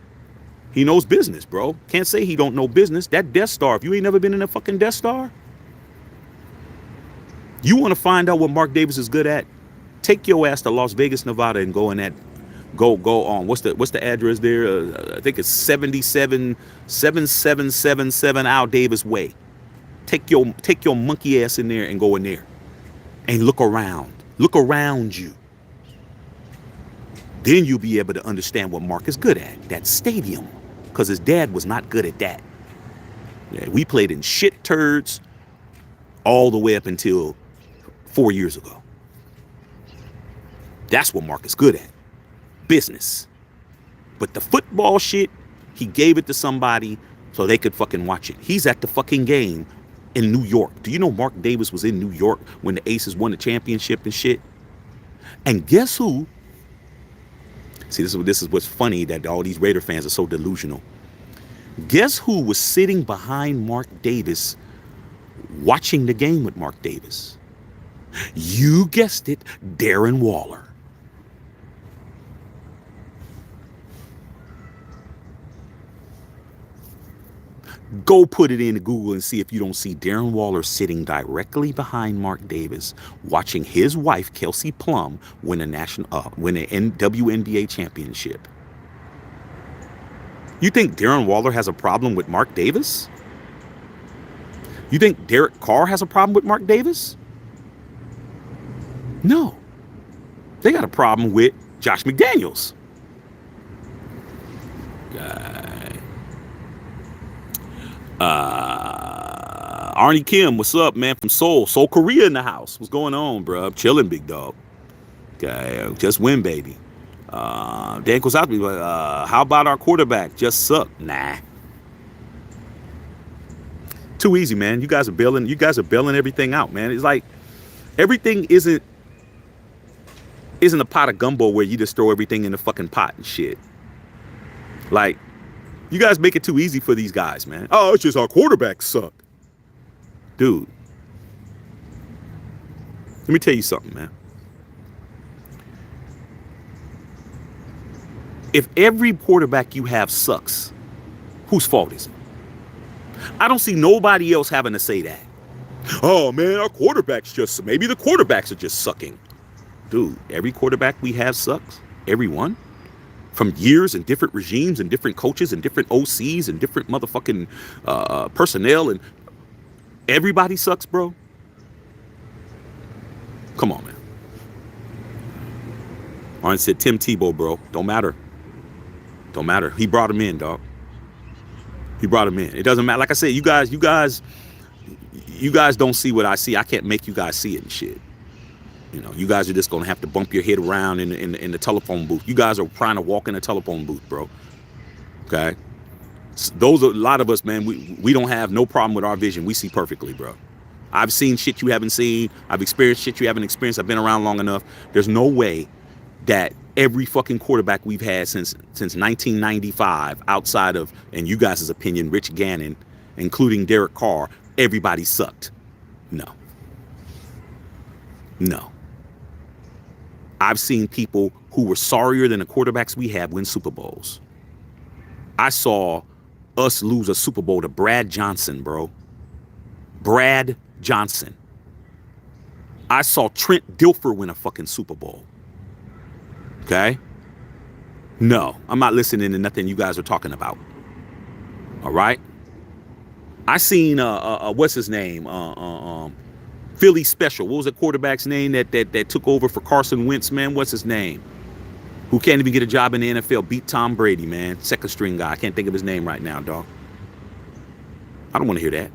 He knows business, bro. Can't say he don't know business. That Death Star, if you ain't never been in a fucking Death Star, you want to find out what Mark Davis is good at? Take your ass to Las Vegas, Nevada, and go in that. Go on. What's the address there? I think it's 7777 Al Davis Way. Take your monkey ass in there and go in there and look around. Look around you. Then you'll be able to understand what Mark is good at. That stadium, because his dad was not good at that. Yeah, we played in shit turds all the way up until 4 years ago. That's what Mark is good at. Business. But the football shit, he gave it to somebody so they could fucking watch it. He's at the fucking game in New York. Do you know Mark Davis was in New York when the Aces won the championship and shit? And guess who? See, this is what's funny, that all these Raider fans are so delusional. Guess who was sitting behind Mark Davis watching the game with Mark Davis? You guessed it, Darren Waller. Go put it into Google and see if you don't see Darren Waller sitting directly behind Mark Davis, watching his wife Kelsey Plum win a WNBA championship. You think Darren Waller has a problem with Mark Davis? You think Derek Carr has a problem with Mark Davis? No. They got a problem with Josh McDaniels. Arnie Kim, what's up, man? From Seoul Korea in the house. What's going on, bro? Chilling, big dog. Okay, just win, baby. Dan Kozowski, how about our quarterback? Just suck. Nah. Too easy, man. You guys are bailing everything out, man. It's like everything isn't a pot of gumbo where you just throw everything in the fucking pot and shit. Like, you guys make it too easy for these guys, man. Oh, it's just our quarterbacks suck. Dude, let me tell you something, man. If every quarterback you have sucks, whose fault is it? I don't see nobody else having to say that. Oh, man, maybe the quarterbacks are just sucking. Dude, every quarterback we have sucks. Everyone. From years and different regimes and different coaches and different OCs and different motherfucking personnel, and everybody sucks, bro. Come on, man. Arn said Tim Tebow, bro. Don't matter. He brought him in, dog. He brought him in. It doesn't matter. Like I said, you guys don't see what I see. I can't make you guys see it and shit. You know, you guys are just gonna have to bump your head around in the telephone booth. You guys are trying to walk in a telephone booth, bro. Okay, those are a lot of us, man. We don't have no problem with our vision. We see perfectly, bro. I've seen shit you haven't seen. I've experienced shit you haven't experienced. I've been around long enough. There's no way that every fucking quarterback we've had since 1995, outside of, in you guys' opinion, Rich Gannon, including Derek Carr, everybody sucked. No. I've seen people who were sorrier than the quarterbacks we had win Super Bowls. I saw us lose a Super Bowl to Brad Johnson, bro. Brad Johnson. I saw Trent Dilfer win a fucking Super Bowl. Okay? No, I'm not listening to nothing you guys are talking about. All right? I seen what's his name? Philly special. What was the quarterback's name that took over for Carson Wentz, man? What's his name? Who can't even get a job in the NFL? Beat Tom Brady, man. Second string guy. I can't think of his name right now, dog. I don't want to hear that.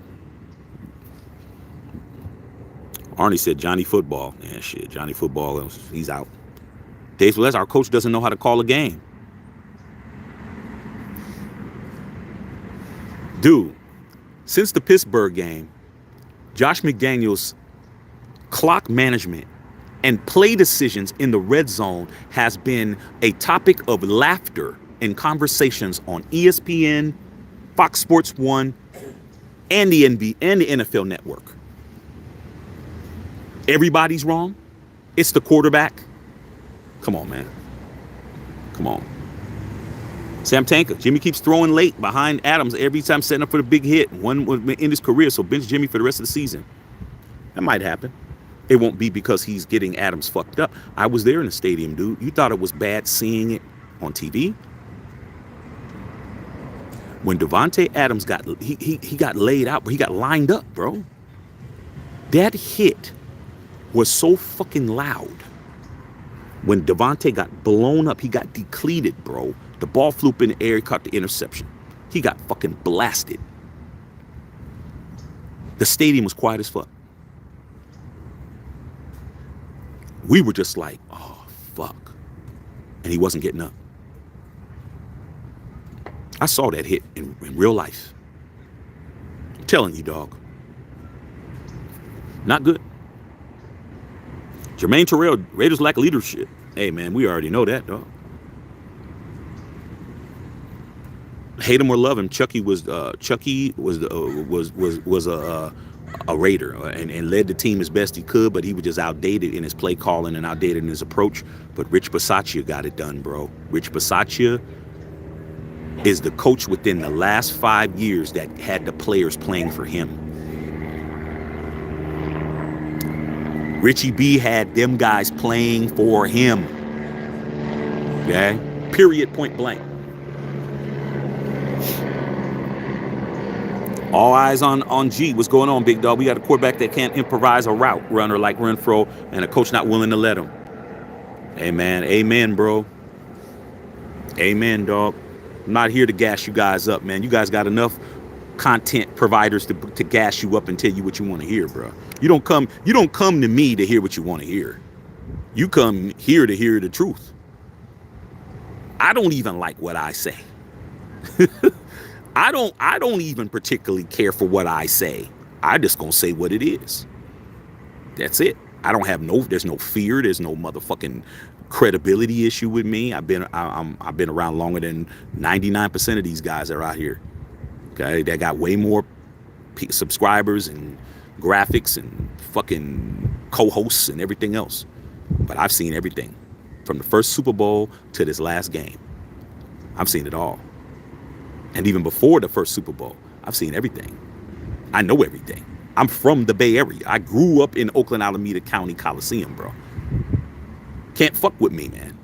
Arnie said Johnny Football. Yeah, shit. Johnny Football, he's out. Dave Celeste, our coach doesn't know how to call a game. Dude, since the Pittsburgh game, Josh McDaniels' clock management and play decisions in the red zone has been a topic of laughter and conversations on ESPN, Fox Sports 1, and the NFL Network. Everybody's wrong. It's the quarterback. Come on, man. Come on. Sam Tanker. Jimmy keeps throwing late behind Adams every time setting up for the big hit. One will end his career, so bench Jimmy for the rest of the season. That might happen. It won't be because he's getting Adams fucked up. I was there in the stadium, dude. You thought it was bad seeing it on TV? When Davante Adams got he got laid out, but he got lined up, bro. That hit was so fucking loud. When Davante got blown up, he got depleted, bro. The ball flew up in the air, he caught the interception. He got fucking blasted. The stadium was quiet as fuck. We were just like, oh, fuck. And he wasn't getting up. I saw that hit in real life. I'm telling you, dog. Not good. Jermaine Terrell, Raiders lack leadership. Hey, man, we already know that, dog. Hate him or love him, Chucky was a Raider and led the team as best he could, but he was just outdated in his play calling and outdated in his approach. But Rich Bisaccia got it done, bro. Rich Bisaccia is the coach within the last 5 years that had the players playing for him. Richie B had them guys playing for him. Okay? Period, point blank. All eyes on G. What's going on, big dog? We got a quarterback that can't improvise a route runner like Renfro, and a coach not willing to let him. Hey, man. Amen, bro. Amen, dog. I'm not here to gas you guys up, man. You guys got enough content providers to gas you up and tell you what you want to hear, bro. You don't come to me to hear what you want to hear. You come here to hear the truth. I don't even like what I say. I don't even particularly care for what I say. I just gonna say what it is. That's it. There's no fear. There's no motherfucking credibility issue with me. I've been around longer than 99% of these guys that are out here. Okay, that got way more subscribers and graphics and fucking co-hosts and everything else. But I've seen everything from the first Super Bowl to this last game. I've seen it all. And even before the first Super Bowl, I've seen everything. I know everything. I'm from the Bay Area. I grew up in Oakland, Alameda County Coliseum, bro. Can't fuck with me, man.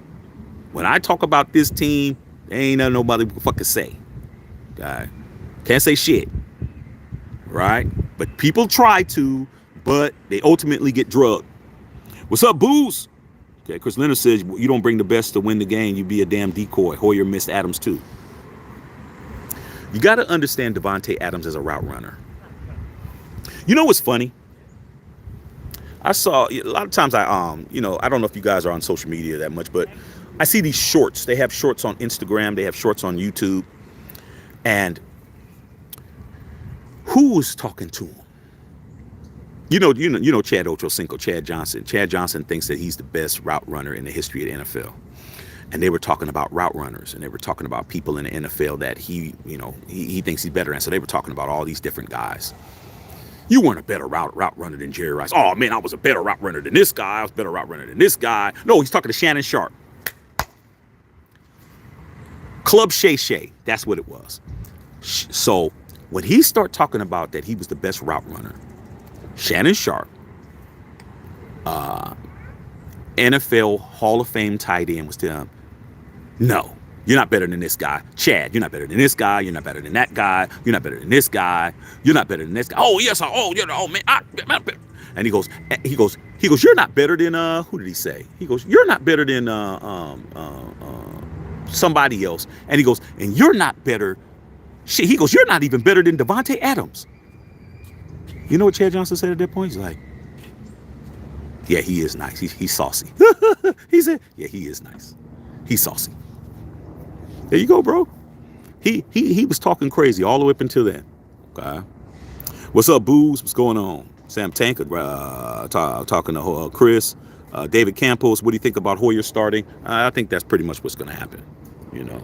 When I talk about this team, there ain't nothing nobody can fucking say. Okay? Can't say shit. Right? But people try to, but they ultimately get drugged. What's up, Booze? Okay, Chris Leonard says, you don't bring the best to win the game, you be a damn decoy. Hoyer missed Adams too. You got to understand Davante Adams as a route runner. You know what's funny? I saw a lot of times I don't know if you guys are on social media that much, but I see these shorts. They have shorts on Instagram. They have shorts on YouTube. And who was talking to him? You know Chad Ochocinco, Chad Johnson. Chad Johnson thinks that he's the best route runner in the history of the NFL. And they were talking about route runners, and they were talking about people in the NFL that he thinks he's better than. So they were talking about all these different guys. You weren't a better route runner than Jerry Rice. Oh, man, I was a better route runner than this guy. I was a better route runner than this guy. No, he's talking to Shannon Sharp. Club Shay Shay. That's what it was. So when he started talking about that he was the best route runner, Shannon Sharp, NFL Hall of Fame tight end, was telling him, no, you're not better than this guy. Chad, you're not better than this guy. You're not better than that guy. You're not better than this guy. You're not better than this guy. Oh, yes. Oh, man. And you're not better than who did he say? He goes, you're not better than somebody else. And he goes, and you're not better. Shit, he goes, you're not even better than Davante Adams. You know what Chad Johnson said at that point? He's like, yeah, he is nice. He's saucy. He said, yeah, he is nice. He's saucy. There you go, bro. He was talking crazy all the way up until then. Okay. What's up, Booze? What's going on? Sam Tankard talking to Chris. David Campos, what do you think about Hoyer starting? I think that's pretty much what's going to happen. You know,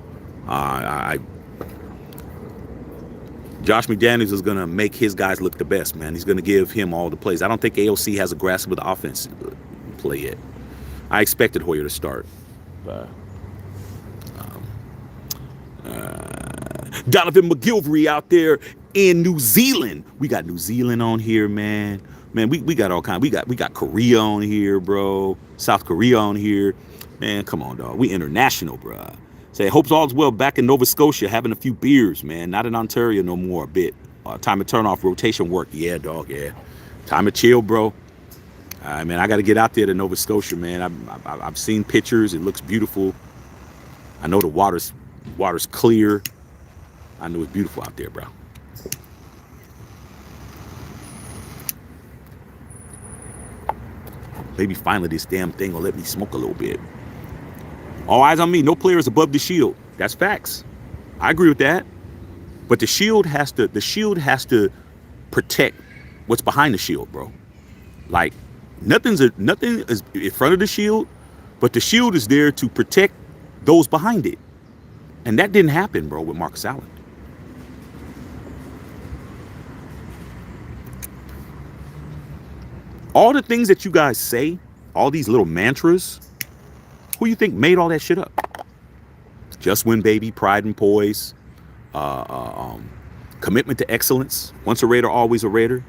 Josh McDaniels is going to make his guys look the best, man. He's going to give him all the plays. I don't think AOC has a grasp of the offense play yet. I expected Hoyer to start. Donovan McGilvery out there in New Zealand. We got New Zealand on here, man. Man, we got all kinds. We got Korea on here, bro. South Korea on here. Man, come on, dog. We international, bro. Say, hopes all's well back in Nova Scotia, having a few beers, man. Not in Ontario no more, a bit. Time to turn off rotation work. Yeah, dog, yeah. Time to chill, bro. All right, man, I got to get out there to Nova Scotia, man. I've seen pictures. It looks beautiful. I know the water's clear. I know it's beautiful out there, bro. Maybe finally this damn thing will let me smoke a little bit. All eyes on me. No player is above the shield. That's facts. I agree with that. But the shield has to protect what's behind the shield, bro. Like nothing is in front of the shield, but the shield is there to protect those behind it. And that didn't happen, bro, with Marcus Allen. All the things that you guys say, all these little mantras, who you think made all that shit up? Just win, baby, pride and poise, commitment to excellence. Once a Raider, always a Raider.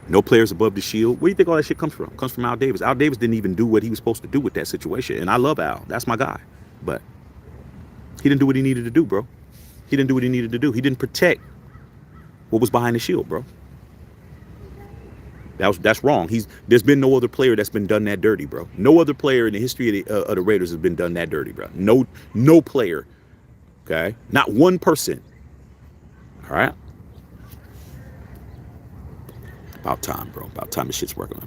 No players above the shield. Where do you think all that shit comes from? It comes from Al Davis. Al Davis didn't even do what he was supposed to do with that situation. And I love Al. That's my guy. But he didn't do what he needed to do, bro. He didn't do what he needed to do. He didn't protect what was behind the shield, bro. That's wrong. There's been no other player that's been done that dirty, bro. No other player in the history of the Raiders has been done that dirty, bro. No player. Okay? Not one person. All right? About time, bro. About time this shit's working on.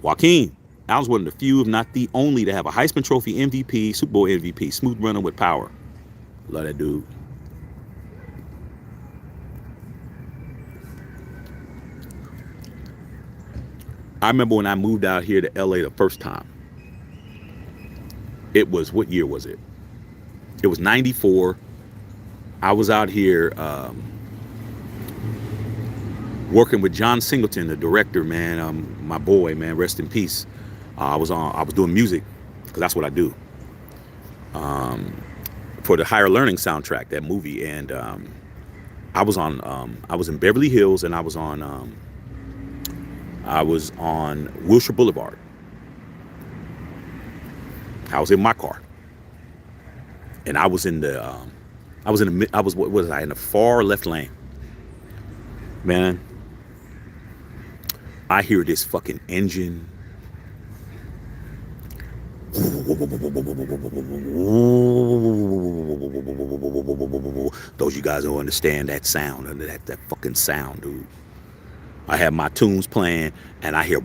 Joaquin, Allen's one of the few, if not the only, to have a Heisman Trophy MVP, Super Bowl MVP, smooth runner with power. Love that dude. I remember when I moved out here to LA the first time. It was, what year was it? It was 94. I was out here working with John Singleton, the director, man. My boy, man, rest in peace. I was doing music, because that's what I do. For the Higher Learning soundtrack, that movie. And I was in Beverly Hills, and I was on Wilshire Boulevard. I was in my car, and I was in the far left lane. Man, I hear this fucking engine. Those you guys don't understand that sound, that fucking sound, dude. I have my tunes playing, and I hear,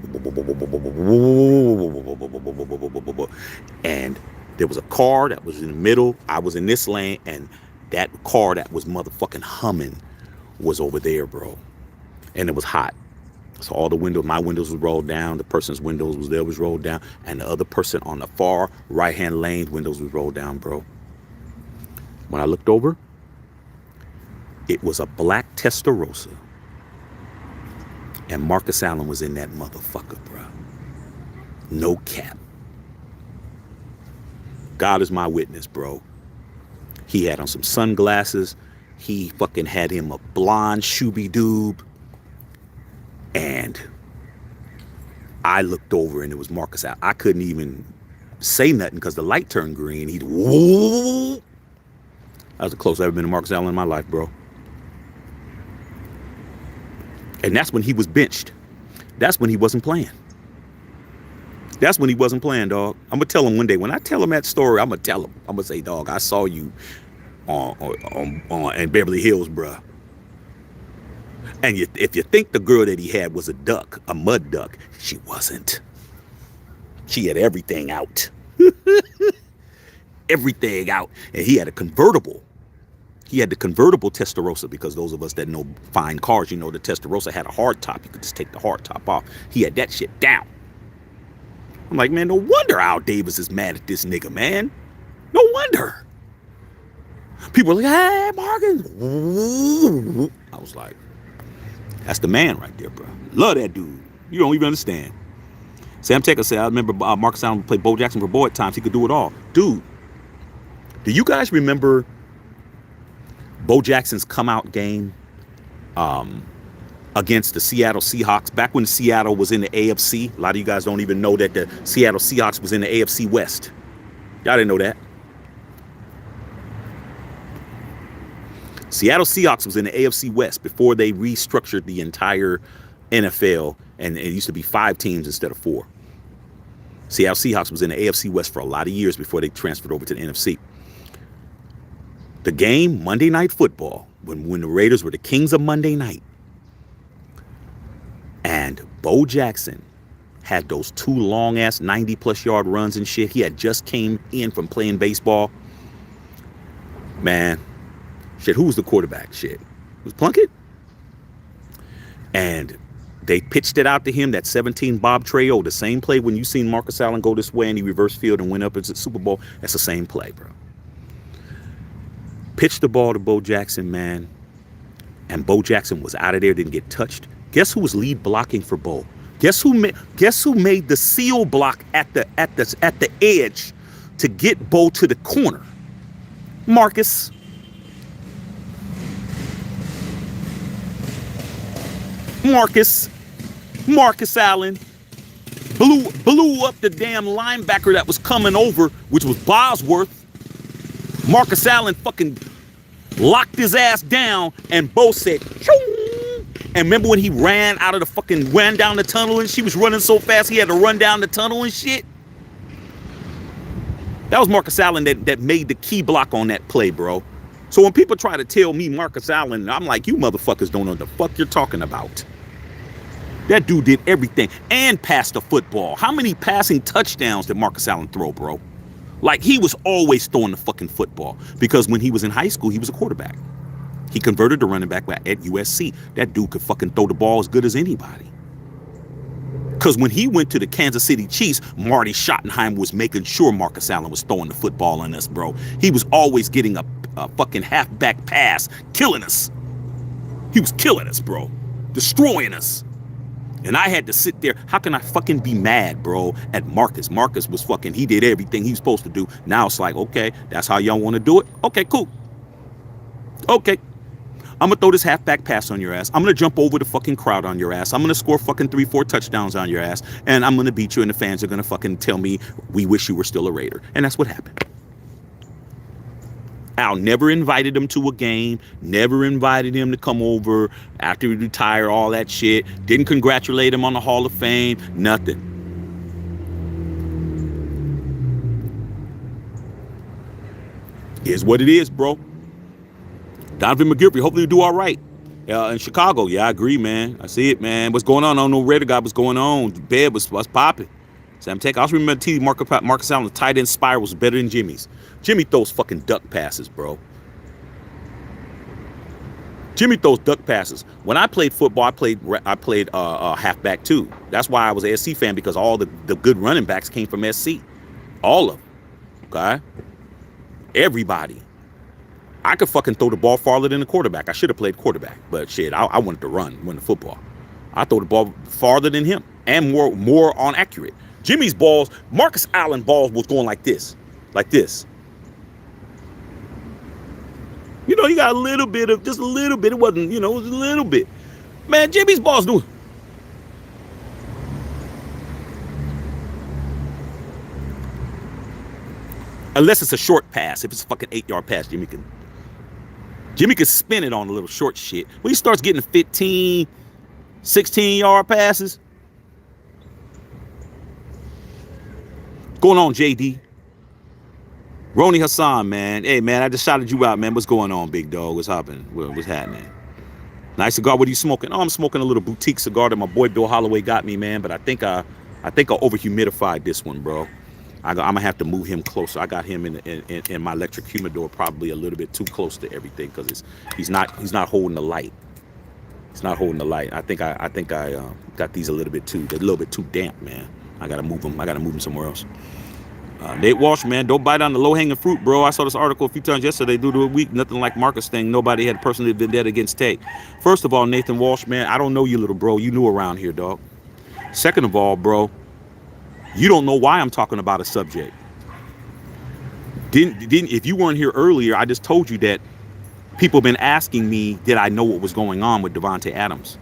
and there was a car that was in the middle. I was in this lane, and that car that was motherfucking humming was over there, bro. And it was hot. So all the windows, my windows was rolled down. The person's windows was rolled down, and the other person on the far right-hand lane windows was rolled down, bro. When I looked over, it was a black Testarossa. And Marcus Allen was in that motherfucker, bro. No cap. God is my witness, bro. He had on some sunglasses. He fucking had him a blonde shooby-doob. And I looked over, and it was Marcus Allen. I couldn't even say nothing because the light turned green. He'd, whoa. That was the closest I've ever been to Marcus Allen in my life, bro. And that's when he was benched. That's when he wasn't playing. That's when he wasn't playing, dog. I'm gonna tell him one day. When I tell him that story, I'm gonna tell him. I'm gonna say, dog, I saw you on in Beverly Hills, bruh. And if you think the girl that he had was a duck, a mud duck, she wasn't. She had everything out. Everything out. And he had a convertible. He had the convertible Testarossa, because those of us that know fine cars, you know the Testarossa had a hard top. You could just take the hard top off. He had that shit down. I'm like, man, no wonder Al Davis is mad at this nigga, man. No wonder. People are like, hey, Marcus. I was like, that's the man right there, bro. Love that dude. You don't even understand. Sam Tecker said, I remember Marcus Allen played Bo Jackson for Bo at times. He could do it all. Dude, do you guys remember Bo Jackson's come out game against the Seattle Seahawks back when Seattle was in the AFC? A lot of you guys don't even know that the Seattle Seahawks was in the AFC West. Y'all didn't know that. Seattle Seahawks was in the AFC West before they restructured the entire NFL, and it used to be 5 teams instead of 4. Seattle Seahawks was in the AFC West for a lot of years before they transferred over to the NFC. The game, Monday Night Football, when the Raiders were the kings of Monday night, and Bo Jackson had those 2 long-ass 90-plus yard runs and shit. He had just came in from playing baseball. Man, shit, who was the quarterback? Shit, it was Plunkett? And they pitched it out to him, that 17 Bob Trejo, the same play when you seen Marcus Allen go this way and he reversed field and went up into the Super Bowl. That's the same play, bro. Pitched the ball to Bo Jackson, man. And Bo Jackson was out of there, didn't get touched. Guess who was lead blocking for Bo? Guess who made the seal block at the edge to get Bo to the corner? Marcus. Marcus Allen blew up the damn linebacker that was coming over, which was Bosworth. Marcus Allen fucking locked his ass down, and Bo said, Choo! And remember when he ran down the tunnel, and she was running so fast he had to run down the tunnel and shit? That was Marcus Allen that made the key block on that play, bro. So when people try to tell me Marcus Allen, I'm like, you motherfuckers don't know what the fuck you're talking about. That dude did everything and passed the football. How many passing touchdowns did Marcus Allen throw, bro? Like, he was always throwing the fucking football, because when he was in high school, he was a quarterback. He converted to running back at USC. That dude could fucking throw the ball as good as anybody. Because when he went to the Kansas City Chiefs, Marty Schottenheimer was making sure Marcus Allen was throwing the football on us, bro. He was always getting a fucking halfback pass, killing us. He was killing us, bro. Destroying us. And I had to sit there. How can I fucking be mad, bro, at Marcus? Marcus was fucking, he did everything he was supposed to do. Now it's like, okay, that's how y'all want to do it? Okay, cool. Okay. I'm going to throw this halfback pass on your ass. I'm going to jump over the fucking crowd on your ass. I'm going to score fucking 3-4 touchdowns on your ass. And I'm going to beat you, and the fans are going to fucking tell me, we wish you were still a Raider. And that's what happened. Al never invited him to a game, never invited him to come over after he retired, all that shit. Didn't congratulate him on the Hall of Fame, nothing. Here's what it is, bro. Donovan McGiffrey, hopefully you do all right. In Chicago, yeah, I agree, man. I see it, man. What's going on? I don't know Raider guy, what's going on. The bed was popping. Sam Tech. I also remember Marcus Allen's tight end spiral was better than Jimmy's. Jimmy throws fucking duck passes, bro. Jimmy throws duck passes. When I played football, I played halfback too. That's why I was a SC fan, because all the good running backs came from SC. All of them. Okay? Everybody. I could fucking throw the ball farther than the quarterback. I should have played quarterback, but shit, I wanted to run the football. I throw the ball farther than him and more on accurate. Jimmy's balls, Marcus Allen balls was going like this. Like this. You know, you got just a little bit. It wasn't, it was a little bit. Man, Jimmy's balls doing. Unless it's a short pass. If it's a fucking 8-yard pass, Jimmy can spin it on a little short shit. When he starts getting 15, 16-yard passes, going on, JD? Roni Hassan, man. Hey, man, I just shouted you out, man. What's going on, big dog? What's happening? What's happening? Nice cigar. What are you smoking? Oh, I'm smoking a little boutique cigar that my boy Bill Holloway got me, man. But I think I over humidified this one, bro. I'm gonna have to move him closer. I got him in my electric humidor, probably a little bit too close to everything because he's not holding the light. He's not holding the light. I think I got these a little bit too damp, man. I gotta move them somewhere else. Nate Walsh, man, don't bite on the low-hanging fruit, bro. I saw this article a few times yesterday. Due to a week, nothing like Marcus thing. Nobody had personally vendetta against Tate. First of all, Nathan Walsh, man, I don't know you, little bro. You new around here, dog. Second of all, bro, you don't know why I'm talking about a subject. If you weren't here earlier, I just told you that people have been asking me, did I know what was going on with Davante Adams?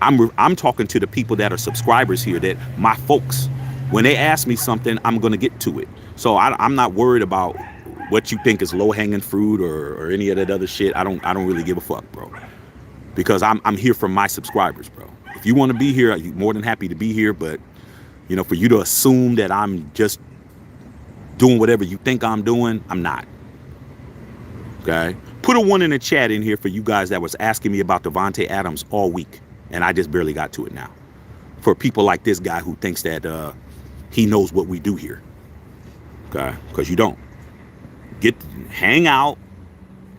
I'm talking to the people that are subscribers here, that my folks. When they ask me something, I'm going to get to it. So I'm not worried about what you think is low-hanging fruit or any of that other shit. I don't really give a fuck, bro. Because I'm here for my subscribers, bro. If you want to be here, I'm more than happy to be here. But, you know, for you to assume that I'm just doing whatever you think I'm doing, I'm not. Okay? Put a 1 in the chat in here for you guys that was asking me about Davante Adams all week. And I just barely got to it now. For people like this guy who thinks that he knows what we do here. Okay? Because you don't. Hang out,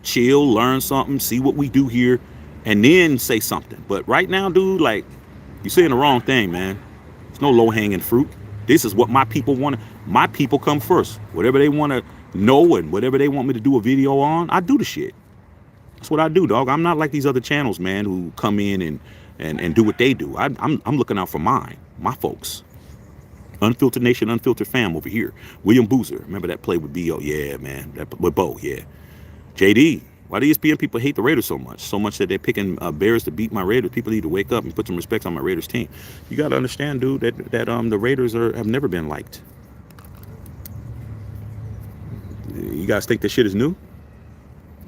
chill, learn something, see what we do here, and then say something. But right now, dude, like, you're saying the wrong thing, man. There's no low-hanging fruit. This is what my people want. My people come first. Whatever they want to know and whatever they want me to do a video on, I do the shit. That's what I do, dog. I'm not like these other channels, man, who come in and do what they do. I'm looking out for my folks. Unfiltered Nation, Unfiltered Fam over here. William Boozer. Remember that play with B.O.? Yeah, man. That with Bo, yeah. JD. Why do ESPN people hate the Raiders so much? So much that they're picking Bears to beat my Raiders. People need to wake up and put some respect on my Raiders team. You got to understand, dude, that the Raiders have never been liked. You guys think this shit is new?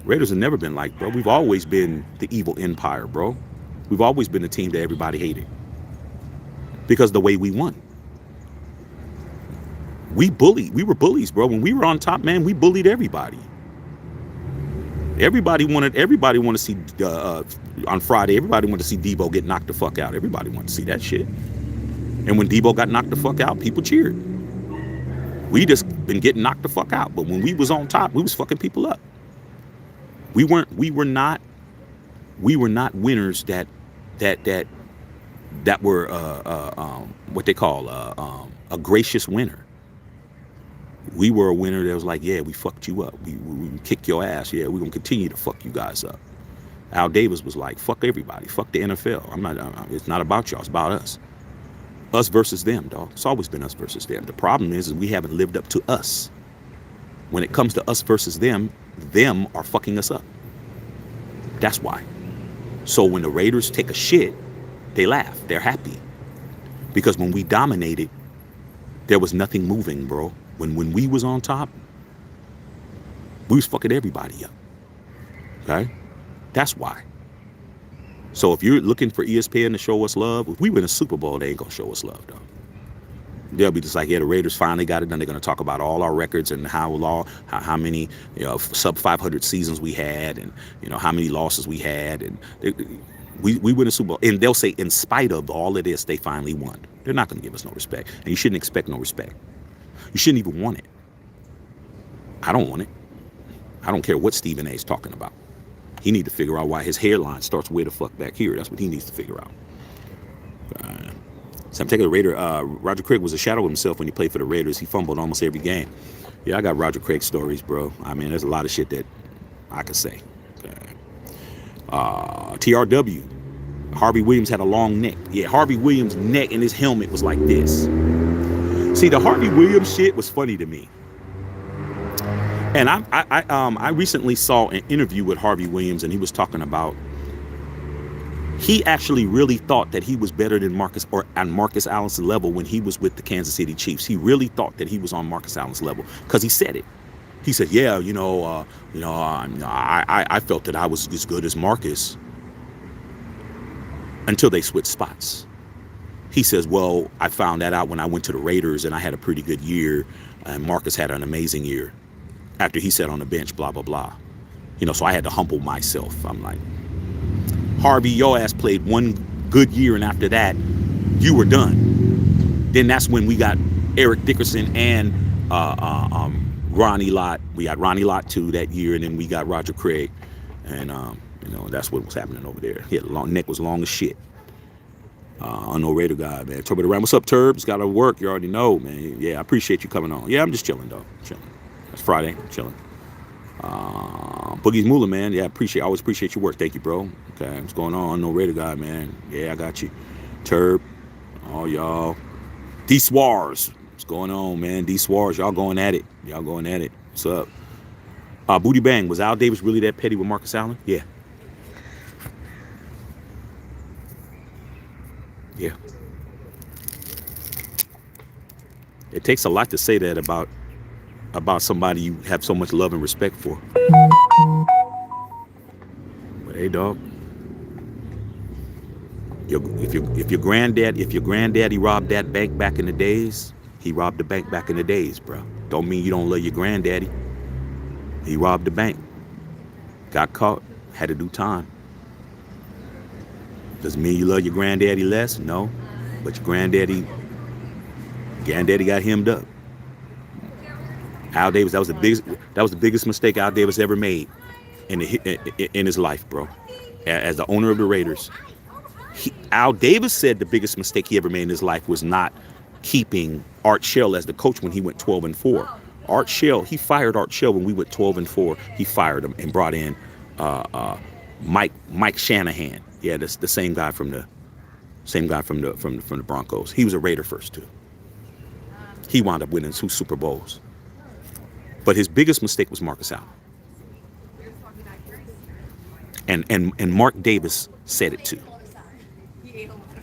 Raiders have never been liked, bro. We've always been the evil empire, bro. We've always been the team that everybody hated. Because the way we won. We were bullies, bro. When we were on top, man, we bullied everybody. Everybody wanted to see on Friday. Everybody wanted to see Debo get knocked the fuck out. Everybody wanted to see that shit. And when Debo got knocked the fuck out, people cheered. We just been getting knocked the fuck out. But when we was on top, we was fucking people up. We were not winners that were what they call a gracious winner. We were a winner that was like, yeah, we fucked you up. We kicked your ass. Yeah, we're going to continue to fuck you guys up. Al Davis was like, fuck everybody. Fuck the NFL. It's not about y'all. It's about us. Us versus them, dog. It's always been us versus them. The problem is we haven't lived up to us. When it comes to us versus them are fucking us up. That's why. So when the Raiders take a shit, they laugh. They're happy. Because when we dominated, there was nothing moving, bro. When we was on top, we was fucking everybody up. Okay? That's why. So if you're looking for ESPN to show us love, if we win a Super Bowl, they ain't gonna show us love, though. They'll be just like, yeah, the Raiders finally got it done. They're gonna talk about all our records and how many sub 500 seasons we had, and how many losses we had, and we win a Super Bowl. And they'll say, in spite of all of this, they finally won. They're not gonna give us no respect, and you shouldn't expect no respect. You shouldn't even want it. I don't want it. I don't care what Stephen A. is talking about. He need to figure out why his hairline starts way the fuck back here. That's what he needs to figure out. Some particular Raider, Roger Craig was a shadow of himself when he played for the Raiders. He fumbled almost every game. Yeah, I got Roger Craig stories, bro. I mean, there's a lot of shit that I could say. TRW. Harvey Williams had a long neck. Yeah, Harvey Williams' neck and his helmet was like this. See, the Harvey Williams shit was funny to me. And I recently saw an interview with Harvey Williams, and he was talking about, he actually really thought that he was better than Marcus, or on Marcus Allen's level when he was with the Kansas City Chiefs. He really thought that he was on Marcus Allen's level because he said it. He said, yeah, I felt that I was as good as Marcus until they switched spots. He says, well, I found that out when I went to the Raiders and I had a pretty good year, and Marcus had an amazing year after he sat on the bench, blah, blah, blah. So I had to humble myself. I'm like, Harvey, your ass played one good year, and after that, you were done. Then that's when we got Eric Dickerson and Ronnie Lott. We got Ronnie Lott too that year, and then we got Roger Craig. And, that's what was happening over there. His neck was long as shit. No Raider guy, man. Turbo the Ram. What's up, Turbs? Got to work. You already know, man. Yeah, I appreciate you coming on. Yeah, I'm just chilling, dog. Chilling. It's Friday. Chilling. Boogie's Moolah, man. Yeah, always appreciate your work. Thank you, bro. Okay, what's going on? No Raider guy, man. Yeah, I got you. Turb. Oh, y'all. D Swars. What's going on, man? D Swars. Y'all going at it. What's up? Booty Bang. Was Al Davis really that petty with Marcus Allen? Yeah. Yeah. It takes a lot to say that about somebody you have so much love and respect for. But hey, dog. If your granddaddy robbed that bank back in the days, he robbed the bank back in the days, bro. Don't mean you don't love your granddaddy. He robbed the bank. Got caught. Had to do time. Doesn't mean you love your granddaddy less, no. But your granddaddy got hemmed up. Al Davis, that was the biggest mistake Al Davis ever made in his life, bro. As the owner of the Raiders, Al Davis said the biggest mistake he ever made in his life was not keeping Art Shell as the coach when he went 12-4. He fired Art Shell when we went 12-4. He fired him and brought in Mike Shanahan. Yeah, that's the same guy from the Broncos. He was a Raider first too. He wound up winning 2 Super Bowls. But his biggest mistake was Marcus Allen. And Mark Davis said it too.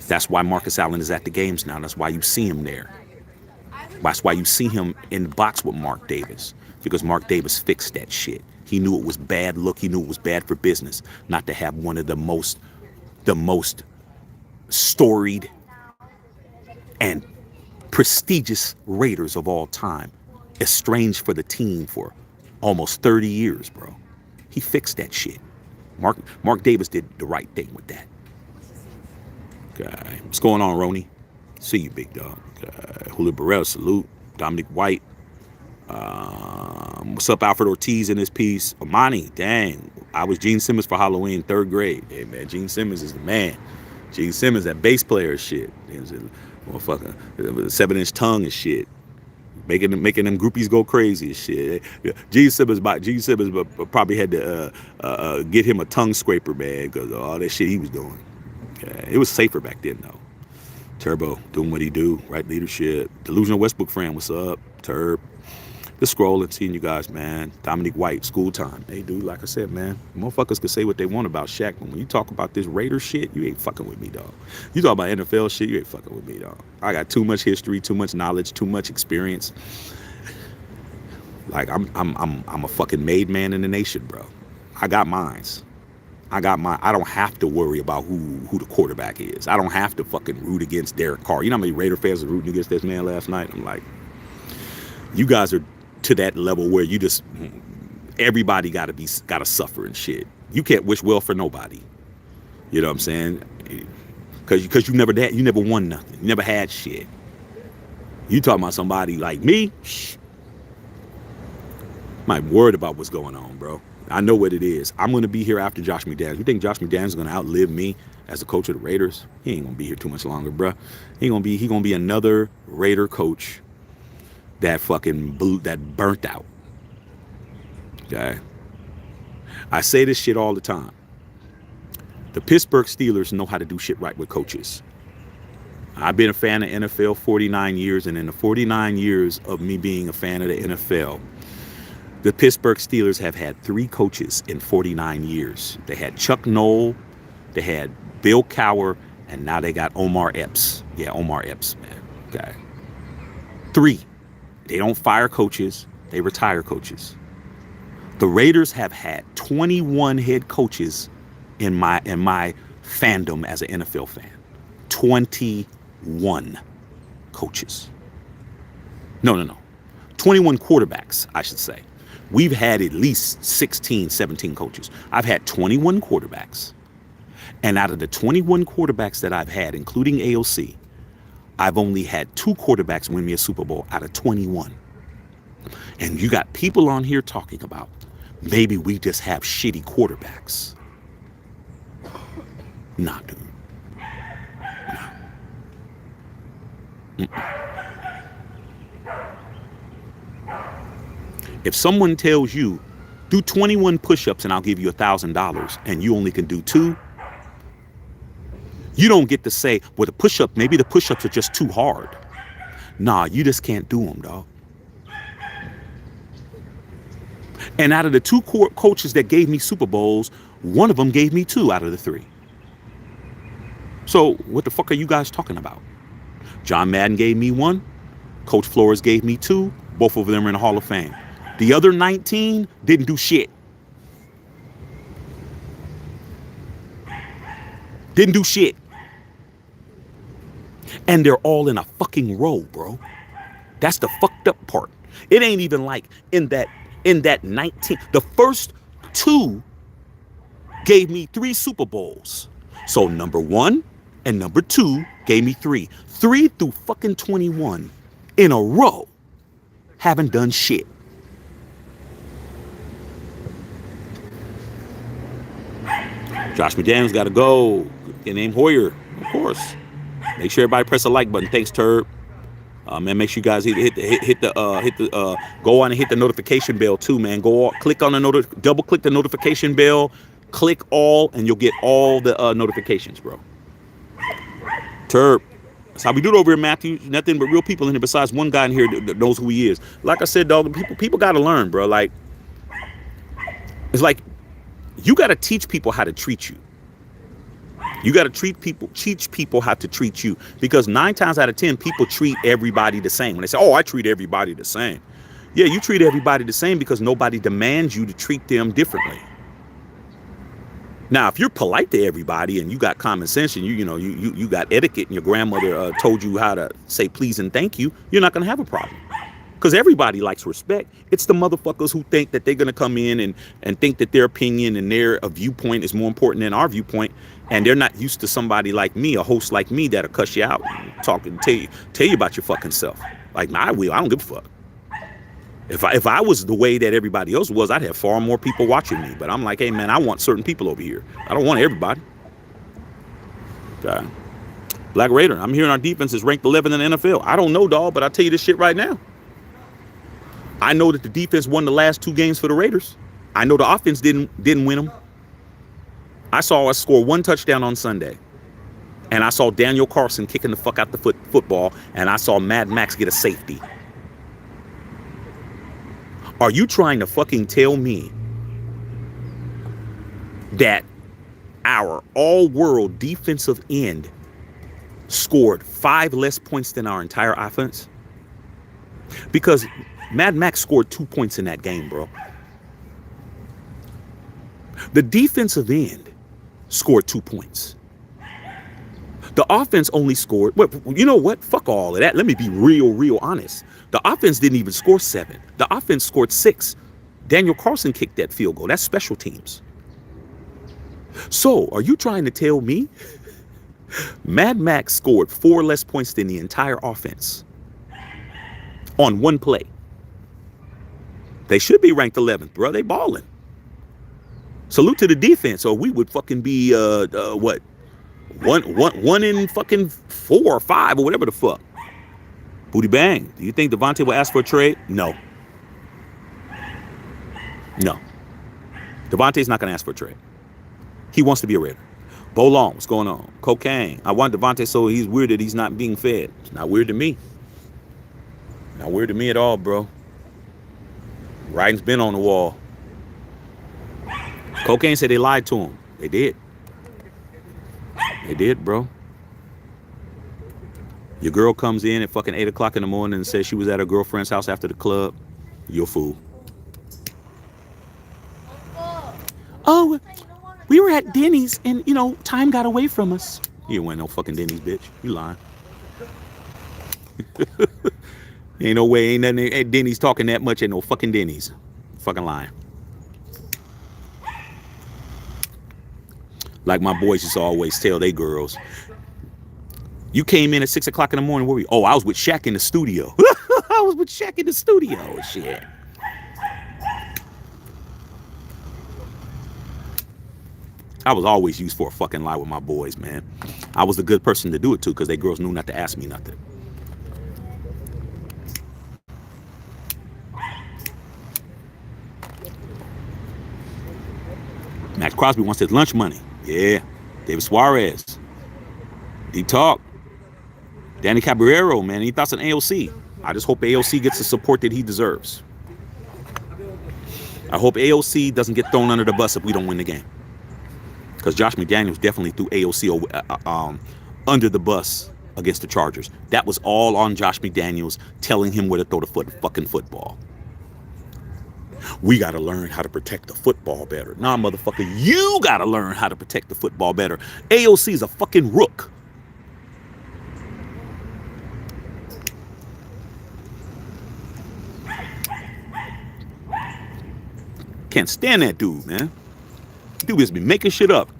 That's why Marcus Allen is at the games now. That's why you see him there. That's why you see him in the box with Mark Davis. Because Mark Davis fixed that shit. He knew it was bad look. He knew it was bad for business not to have one of the most storied and prestigious Raiders of all time estranged for the team for almost 30 years, bro. He fixed that shit. Mark Davis did the right thing with that. Okay. What's going on, Roni? See you, big dog. Julio Burrell, salute. Dominic White. What's up, Alfred Ortiz in this piece? Amani, dang. I was Gene Simmons for Halloween, 3rd grade. Hey, man, Gene Simmons is the man. Gene Simmons, that bass player shit. Motherfucker, 7-inch tongue and shit. Making them groupies go crazy and shit. Gene Simmons probably had to get him a tongue scraper, man, because of all that shit he was doing. It was safer back then, though. Turbo doing what he do, right leadership. Delusional Westbrook friend, what's up? Turb. Just scrolling, seeing you guys, man. Dominic White, school time. Hey, dude, like I said, man, motherfuckers can say what they want about Shaq, but when you talk about this Raider shit, you ain't fucking with me, dog. You talk about NFL shit, you ain't fucking with me, dog. I got too much history, too much knowledge, too much experience. Like I'm a fucking made man in the nation, bro. I got mines. I don't have to worry about who the quarterback is. I don't have to fucking root against Derek Carr. You know how many Raider fans were rooting against this man last night? I'm like, you guys are to that level where you just everybody gotta suffer and shit. You can't wish well for nobody. You know what I'm saying? Because you never won nothing. You never had shit. You talking about somebody like me? I'm not worried about what's going on, bro. I know what it is. I'm going to be here after Josh McDaniels. You think Josh McDaniels is going to outlive me as the coach of the Raiders? He ain't going to be here too much longer, bro. He going to be another Raider coach that burnt out. Okay? I say this shit all the time. The Pittsburgh Steelers know how to do shit right with coaches. I've been a fan of NFL 49 years, and in the 49 years of me being a fan of the NFL, the Pittsburgh Steelers have had 3 coaches in 49 years. They had Chuck Noll, they had Bill Cowher, and now they got Omar Epps. Yeah, Omar Epps, man. Okay. 3. They don't fire coaches, they retire coaches. The Raiders have had 21 head coaches in my fandom as an NFL fan. 21. 21 coaches. No. 21 quarterbacks, I should say. We've had at least 16, 17 coaches. I've had 21 quarterbacks. And out of the 21 quarterbacks that I've had, including AOC, I've only had 2 quarterbacks win me a Super Bowl out of 21. And you got people on here talking about maybe we just have shitty quarterbacks. Nah, dude. Nah. If someone tells you, do 21 push-ups and I'll give you $1,000, and you only can do 2, you don't get to say, well, maybe the push-ups are just too hard. Nah, you just can't do them, dog. And out of the 2 coaches that gave me Super Bowls, one of them gave me 2 out of the 3. So what the fuck are you guys talking about? John Madden gave me 1. Coach Flores gave me 2. Both of them are in the Hall of Fame. The other 19 didn't do shit. Didn't do shit. And they're all in a fucking row, bro. That's the fucked up part. It ain't even like in that 19. The first 2 gave me 3 Super Bowls. So number 1 and number 2 gave me 3. 3 through fucking 21 in a row haven't done shit. Josh McDaniels got to go. Get named Hoyer, of course. Make sure everybody press the like button. Thanks, Turb. Man, make sure you guys go on and hit the notification bell too, man. Click on double click the notification bell, click all, and you'll get all the notifications, bro. Turb. That's how we do it over here, Matthew. Nothing but real people in here besides one guy in here that knows who he is. Like I said, dog, people got to learn, bro. Like, it's like you got to teach people how to treat you. You got to teach people how to treat you, because 9 times out of 10, people treat everybody the same. When they say, oh, I treat everybody the same. Yeah, you treat everybody the same because nobody demands you to treat them differently. Now, if you're polite to everybody and you got common sense and you got etiquette and your grandmother told you how to say please and thank you, you're not going to have a problem. Because everybody likes respect. It's the motherfuckers who think that they're going to come in and think that their opinion and their viewpoint is more important than our viewpoint. And they're not used to somebody like me, a host like me, that'll cuss you out and talk and tell you about your fucking self. Like, I don't give a fuck. If I was the way that everybody else was, I'd have far more people watching me. But I'm like, hey, man, I want certain people over here. I don't want everybody. Black Raider, I'm hearing our defense is ranked 11 in the NFL. I don't know, dog, but I'll tell you this shit right now. I know that the defense won the last 2 games for the Raiders. I know the offense didn't win them. I saw us score 1 touchdown on Sunday. And I saw Daniel Carlson kicking the fuck out the football. And I saw Mad Max get a safety. Are you trying to fucking tell me that our all-world defensive end scored 5 less points than our entire offense? Because Mad Max scored 2 points in that game, bro. The defensive end scored 2 points. The offense only scored, you know what? Fuck all of that. Let me be real honest. The offense didn't even score 7. The offense scored 6. Daniel Carlson kicked that field goal. That's special teams. So, are you trying to tell me Mad Max scored 4 less points than the entire offense on 1 play? They should be ranked 11th, bro. They balling. Salute to the defense, or we would fucking be what? One in fucking 4 or 5 or whatever the fuck. Booty Bang. Do you think Davante will ask for a trade? No. Davante's not gonna ask for a trade. He wants to be a Raider. Bo Long, what's going on? Cocaine. I want Davante, so he's weird that he's not being fed. It's not weird to me. Not weird to me at all, bro. Writing's been on the wall. Cocaine said they lied to him. They did. They did, bro. Your girl comes in at fucking 8 o'clock in the morning and says she was at her girlfriend's house after the club. You're a fool. Oh, we were at Denny's and, time got away from us. You ain't went no fucking Denny's, bitch. You lying. Ain't no way, ain't nothing. Ain't Denny's talking that much at no fucking Denny's. Fucking lying. Like my boys used to always tell they girls, you came in at 6 o'clock in the morning. Where were you? Oh, I was with Shaq in the studio. I was with Shaq in the studio. Shit. I was always used for a fucking lie with my boys, man. I was the good person to do it to because they girls knew not to ask me nothing. Max Crosby wants his lunch money. Yeah. David Suarez. Deep talk. Danny Caballero, man. Any thoughts on AOC? I just hope AOC gets the support that he deserves. I hope AOC doesn't get thrown under the bus if we don't win the game. Because Josh McDaniels definitely threw AOC under the bus against the Chargers. That was all on Josh McDaniels telling him where to throw the fucking football. We got to learn how to protect the football better. Nah, motherfucker, you got to learn how to protect the football better. AOC is a fucking rook. Can't stand that dude, man. Dude has been making shit up.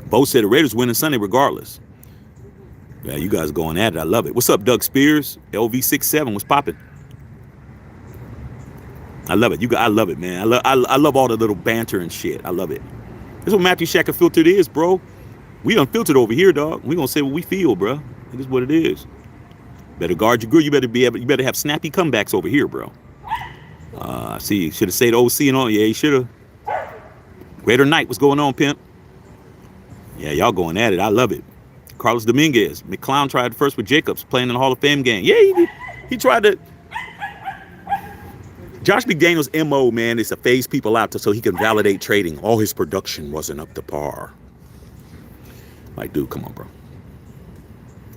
Bo said the Raiders winning Sunday regardless. Yeah, you guys going at it. I love it. What's up, Doug Spears? LV67, what's popping? I love it. I love it, man. I love all the little banter and shit. I love it. This is what Matthew Shack Unfiltered is, bro. We unfiltered over here, dog. We gonna say what we feel, bro. It is what it is. Better guard your grill. You better have snappy comebacks over here, bro. See, should have said OC and all. Yeah, he should have. Greater Night, what's going on, pimp? Yeah, y'all going at it. I love it. Carlos Dominguez. McClown tried first with Jacobs playing in the Hall of Fame game. Yeah, he tried to. Josh McDaniels' MO, man, is to phase people out so he can validate trading. All his production wasn't up to par. Like, dude, come on, bro.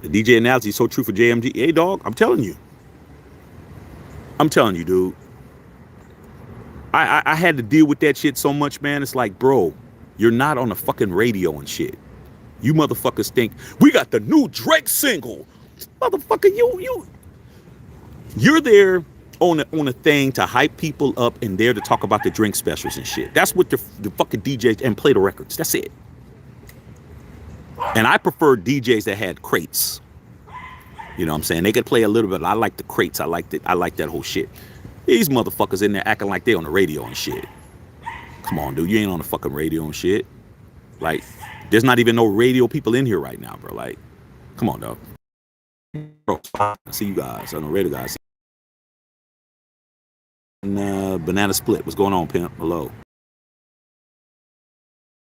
The DJ analogy is so true for JMG. Hey, dog, I'm telling you. I'm telling you, dude. I had to deal with that shit so much, man. It's like, bro, you're not on the fucking radio and shit. You motherfuckers think we got the new Drake single. Motherfucker, you're there on a thing to hype people up and there to talk about the drink specials and shit. That's what the fucking DJs and play the records. That's it. And I prefer DJs that had crates. You know what I'm saying? They could play a little bit. I like the crates. I like that whole shit. These motherfuckers in there acting like they on the radio and shit. Come on, dude. You ain't on the fucking radio and shit. Like, there's not even no radio people in here right now, bro. Like, come on, dog. Bro, I see you guys. I know radio guys. And, Banana Split. What's going on, pimp? Hello.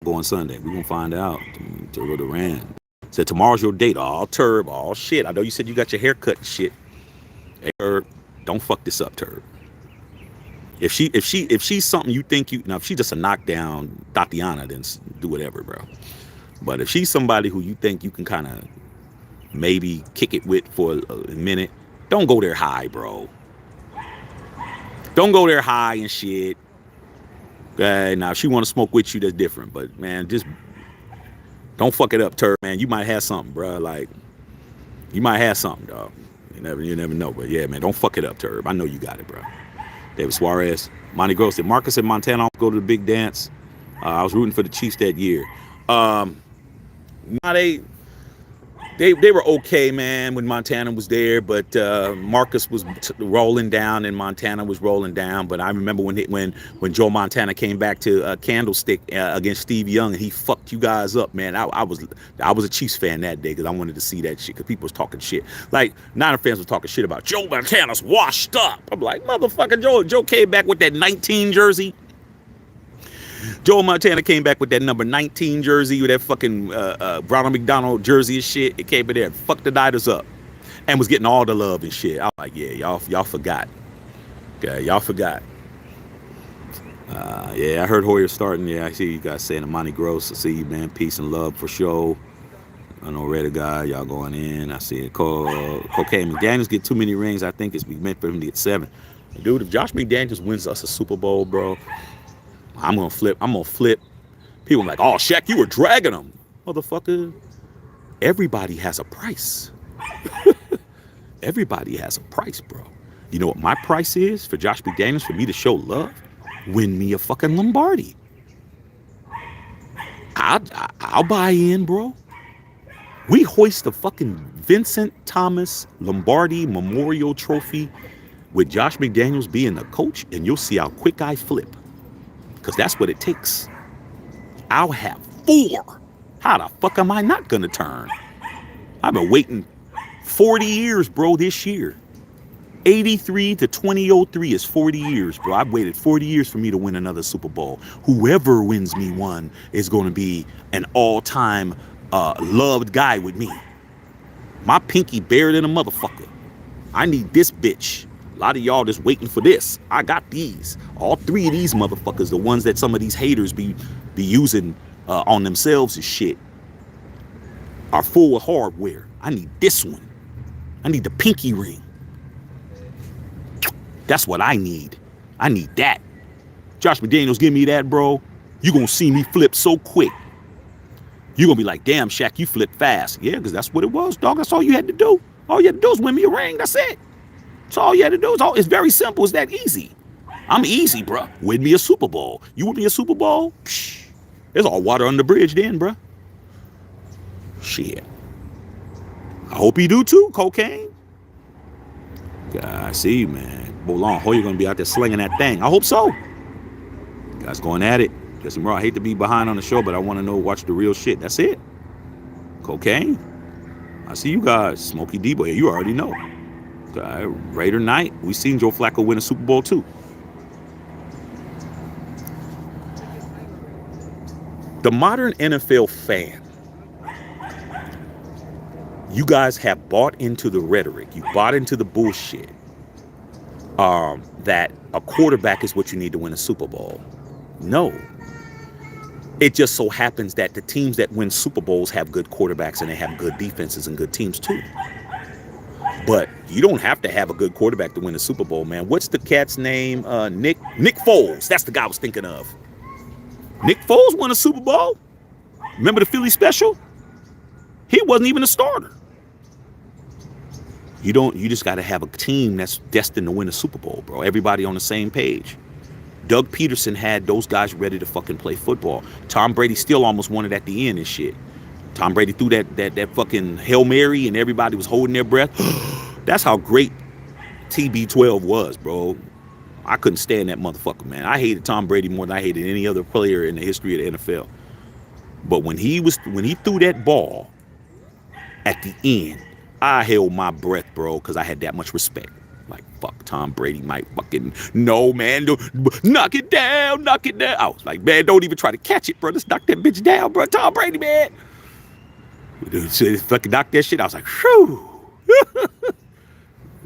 Going Sunday. We're going to find out. Turbo Duran said tomorrow's your date. Oh, Turb. Oh, shit. I know you said you got your hair cut and shit. Hey, Turb, don't fuck this up, Turb. If she's something you think you, now if she's just a knockdown Tatiana, then do whatever, bro. But if she's somebody who you think you can kind of maybe kick it with for a minute, don't go there high, bro. Don't go there high and shit. Now if she want to smoke with you, that's different. But man, just don't fuck it up, Turb. Man, you might have something, bro. Like, you might have something, dog. You never know. But yeah, man, don't fuck it up, Turb. I know you got it, bro. David Suarez, Monty Gross. Did Marcus and Montana go to the big dance? I was rooting for the Chiefs that year. They were okay, man, when Montana was there, but Marcus was rolling down and Montana was rolling down. But I remember when Joe Montana came back to Candlestick against Steve Young and he fucked you guys up, man. I was a Chiefs fan that day because I wanted to see that shit because people was talking shit. Like, Niner fans were talking shit about Joe Montana's washed up. I'm like, motherfucker, Joe came back with that 19 jersey. Joe Montana came back with that number 19 jersey with that fucking Ronald McDonald jersey and shit. It came in there and fucked the Niners up and was getting all the love and shit. I was like, yeah, y'all forgot. Okay, y'all forgot. Yeah, I heard Hoyer starting. Yeah, I see you guys saying Amani Gross. I see you, man. Peace and love for sure. I know Redder guy, y'all going in. I see it. Cocaine McDaniels get too many rings. I think it's meant for him to get 7. Dude, if Josh McDaniels wins us a Super Bowl, bro, I'm gonna flip. People are like, oh, Shaq, you were dragging him. Motherfucker. Everybody has a price. Everybody has a price, bro. You know what my price is for Josh McDaniels for me to show love? Win me a fucking Lombardi. I'll buy in, bro. We hoist the fucking Vincent Thomas Lombardi Memorial Trophy with Josh McDaniels being the coach, and you'll see how quick I flip. Because that's what it takes. I'll have 4. How the fuck am I not gonna turn? I've been waiting 40 years, bro, this year. 83 to 2003 is 40 years, bro. I've waited 40 years for me to win another Super Bowl. Whoever wins me one is going to be an all-time loved guy with me. My pinky bigger than a motherfucker. I need this bitch. A lot of y'all just waiting for this. I got these. All 3 of these motherfuckers, the ones that some of these haters be using on themselves and shit, are full of hardware. I need this one. I need the pinky ring. That's what I need. I need that. Josh McDaniels, give me that, bro. You gonna see me flip so quick. You gonna be like, damn, Shaq, you flip fast. Yeah, because that's what it was, dog. That's all you had to do. All you had to do is win me a ring. That's it. That's all you had to do. It's very simple. It's that easy. I'm easy, bro. Win me a Super Bowl. You win me a Super Bowl? Psh, there's all water on the bridge then, bro. Shit. I hope you do too, cocaine. God, I see you, man. Long Hoyer gonna be out there slinging that thing. I hope so. Guys going at it. Justin Moore, I hate to be behind on the show, but I want to know, watch the real shit. That's it. Cocaine. I see you guys. Smokey Debo. You already know. Raider night. We seen Joe Flacco win a Super Bowl too. The modern NFL fan. You guys have bought into the rhetoric. You bought into the bullshit. That a quarterback is what you need to win a Super Bowl. No. It just so happens that the teams that win Super Bowls have good quarterbacks and they have good defenses and good teams too. But you don't have to have a good quarterback to win a Super Bowl, man. What's the cat's name? Nick Foles. That's the guy I was thinking of. Nick Foles won a Super Bowl. Remember the Philly special? He wasn't even a starter. You just got to have a team that's destined to win a Super Bowl, bro. Everybody on the same page. Doug Peterson had those guys ready to fucking play football. Tom Brady still almost won it at the end and shit. Tom Brady threw that fucking Hail Mary and everybody was holding their breath. That's how great TB12 was, bro. I couldn't stand that motherfucker, man. I hated Tom Brady more than I hated any other player in the history of the NFL. But when he threw that ball at the end, I held my breath, bro, because I had that much respect. Like, fuck, Tom Brady might fucking, no, man, knock it down, knock it down. I was like, man, don't even try to catch it, bro. Let's knock that bitch down, bro. Tom Brady, man. Dude, fucking knock that shit. I was like, whew.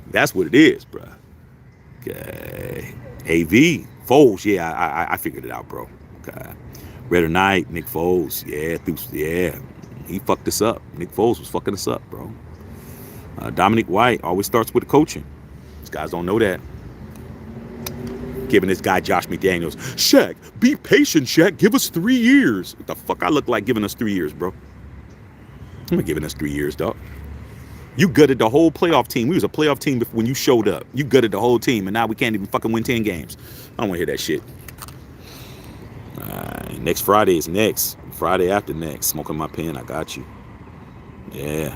That's what it is, bro. Okay. AV, Foles, yeah, I figured it out, bro. Okay. Raider Knight, Nick Foles, yeah, he fucked us up. Nick Foles was fucking us up, bro. Dominic White always starts with the coaching. These guys don't know that. Giving this guy Josh McDaniels, Shaq, be patient, Shaq. Give us 3 years. What the fuck I look like giving us 3 years, bro? I'm not giving us 3 years, dog. You gutted the whole playoff team. We was a playoff team when you showed up. You gutted the whole team, and now we can't even fucking win 10 games. I don't want to hear that shit. Next Friday is next. Friday after next. Smoking my pen. I got you. Yeah.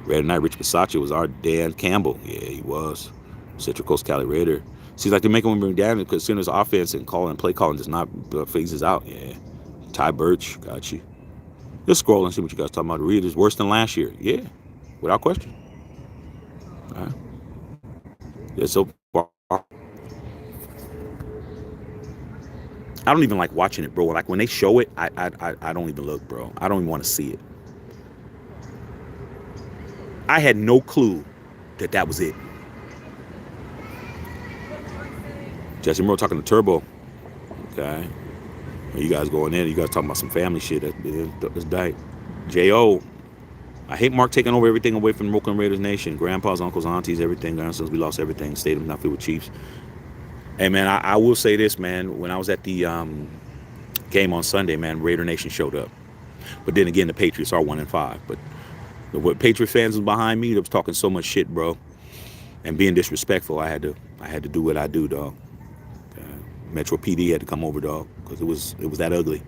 Red Night, Rich Bisaccia was our Dan Campbell. Yeah, he was. Central Coast Cali Raider. Seems like they're making him bring down because soon as offense and play calling does not phases out. Yeah. Ty Birch, got you. Just scroll and see what you guys talking about. The Raiders worse than last year. Yeah, without question. All right. Yeah, so far. I don't even like watching it, bro. Like when they show it, I don't even look, bro. I don't even want to see it. I had no clue that was it. Jesse Moore talking to Turbo. Okay. You guys going in. You guys talking about some family shit. That's diet. J.O. I hate Mark taking over everything away from Oakland Raiders Nation. Grandpas, uncles, aunties, everything. Grandsons, we lost everything. Stadium not filled with Chiefs. Hey, man, I will say this, man. When I was at the game on Sunday, man, Raider Nation showed up. But then again, the Patriots are 1-5. But What Patriot fans was behind me that was talking so much shit, bro, and being disrespectful. I had to do what I do, dog. Metro PD had to come over, dog, because it was that ugly.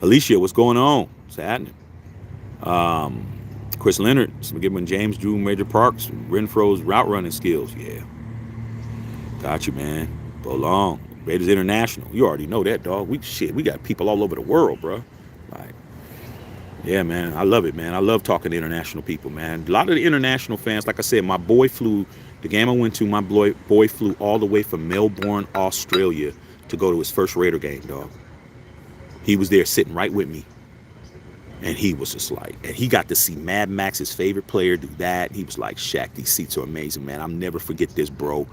Alicia, what's going on? What's happening? Chris Leonard, McGibbon, James, Drew, Major Parks, Renfro's route running skills. Yeah, got you, man. Go long. Raiders International. You already know that, dog. We got people all over the world, bro. Like, yeah, man. I love it, man. I love talking to international people, man. A lot of the international fans, like I said, my boy flew, the game I went to, my boy flew all the way from Melbourne, Australia to go to his first Raider game, dog. He was there sitting right with me. And he was just like, and he got to see Mad Max's favorite player do that. He was like, Shaq, these seats are amazing, man. I'll never forget this, bro.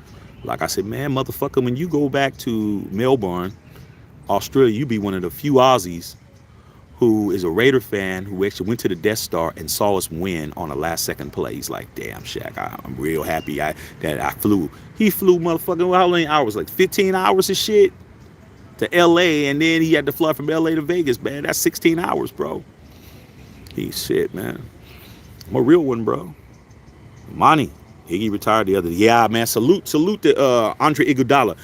Like I said, man, motherfucker, when you go back to Melbourne, Australia, you be one of the few Aussies who is a Raider fan who actually went to the Death Star and saw us win on a last second play. He's like, damn, Shaq, I'm real happy that I flew. He flew motherfucking how many hours? Like 15 hours of shit to LA, and then he had to fly from LA to Vegas, man. That's 16 hours, bro. He's shit, man. I'm a real one, bro. Monty, Iggy retired the other day. Yeah, man. Salute to Andre Iguodala.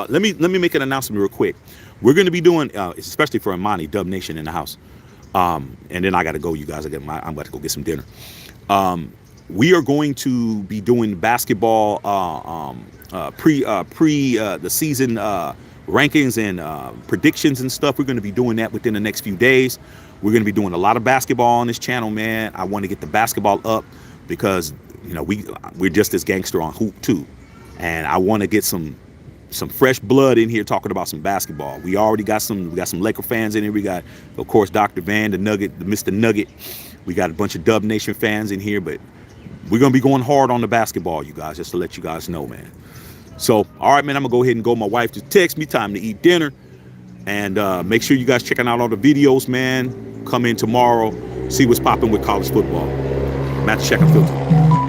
Let me make an announcement real quick. We're gonna be doing, especially for Imani, Dub Nation in the house. And then I gotta go, you guys. I'm about to go get some dinner. We are going to be doing basketball pre the season rankings and predictions and stuff. We're going to be doing that within the next few days. We're going to be doing a lot of basketball on this channel, man. I want to get the basketball up because, you know, we're just as gangster on hoop too, and I want to get some fresh blood in here talking about some basketball. We got some Laker fans in here. We got, of course, Dr. Van, the Nugget, the Mr. Nugget. We got a bunch of Dub Nation fans in here, but we're going to be going hard on the basketball, you guys, just to let you guys know, man. So, all right, man, I'm going to go ahead and go. My wife just texted me, time to eat dinner. And make sure you guys checking out all the videos, man. Come in tomorrow, see what's popping with college football. Matt Check and Filter.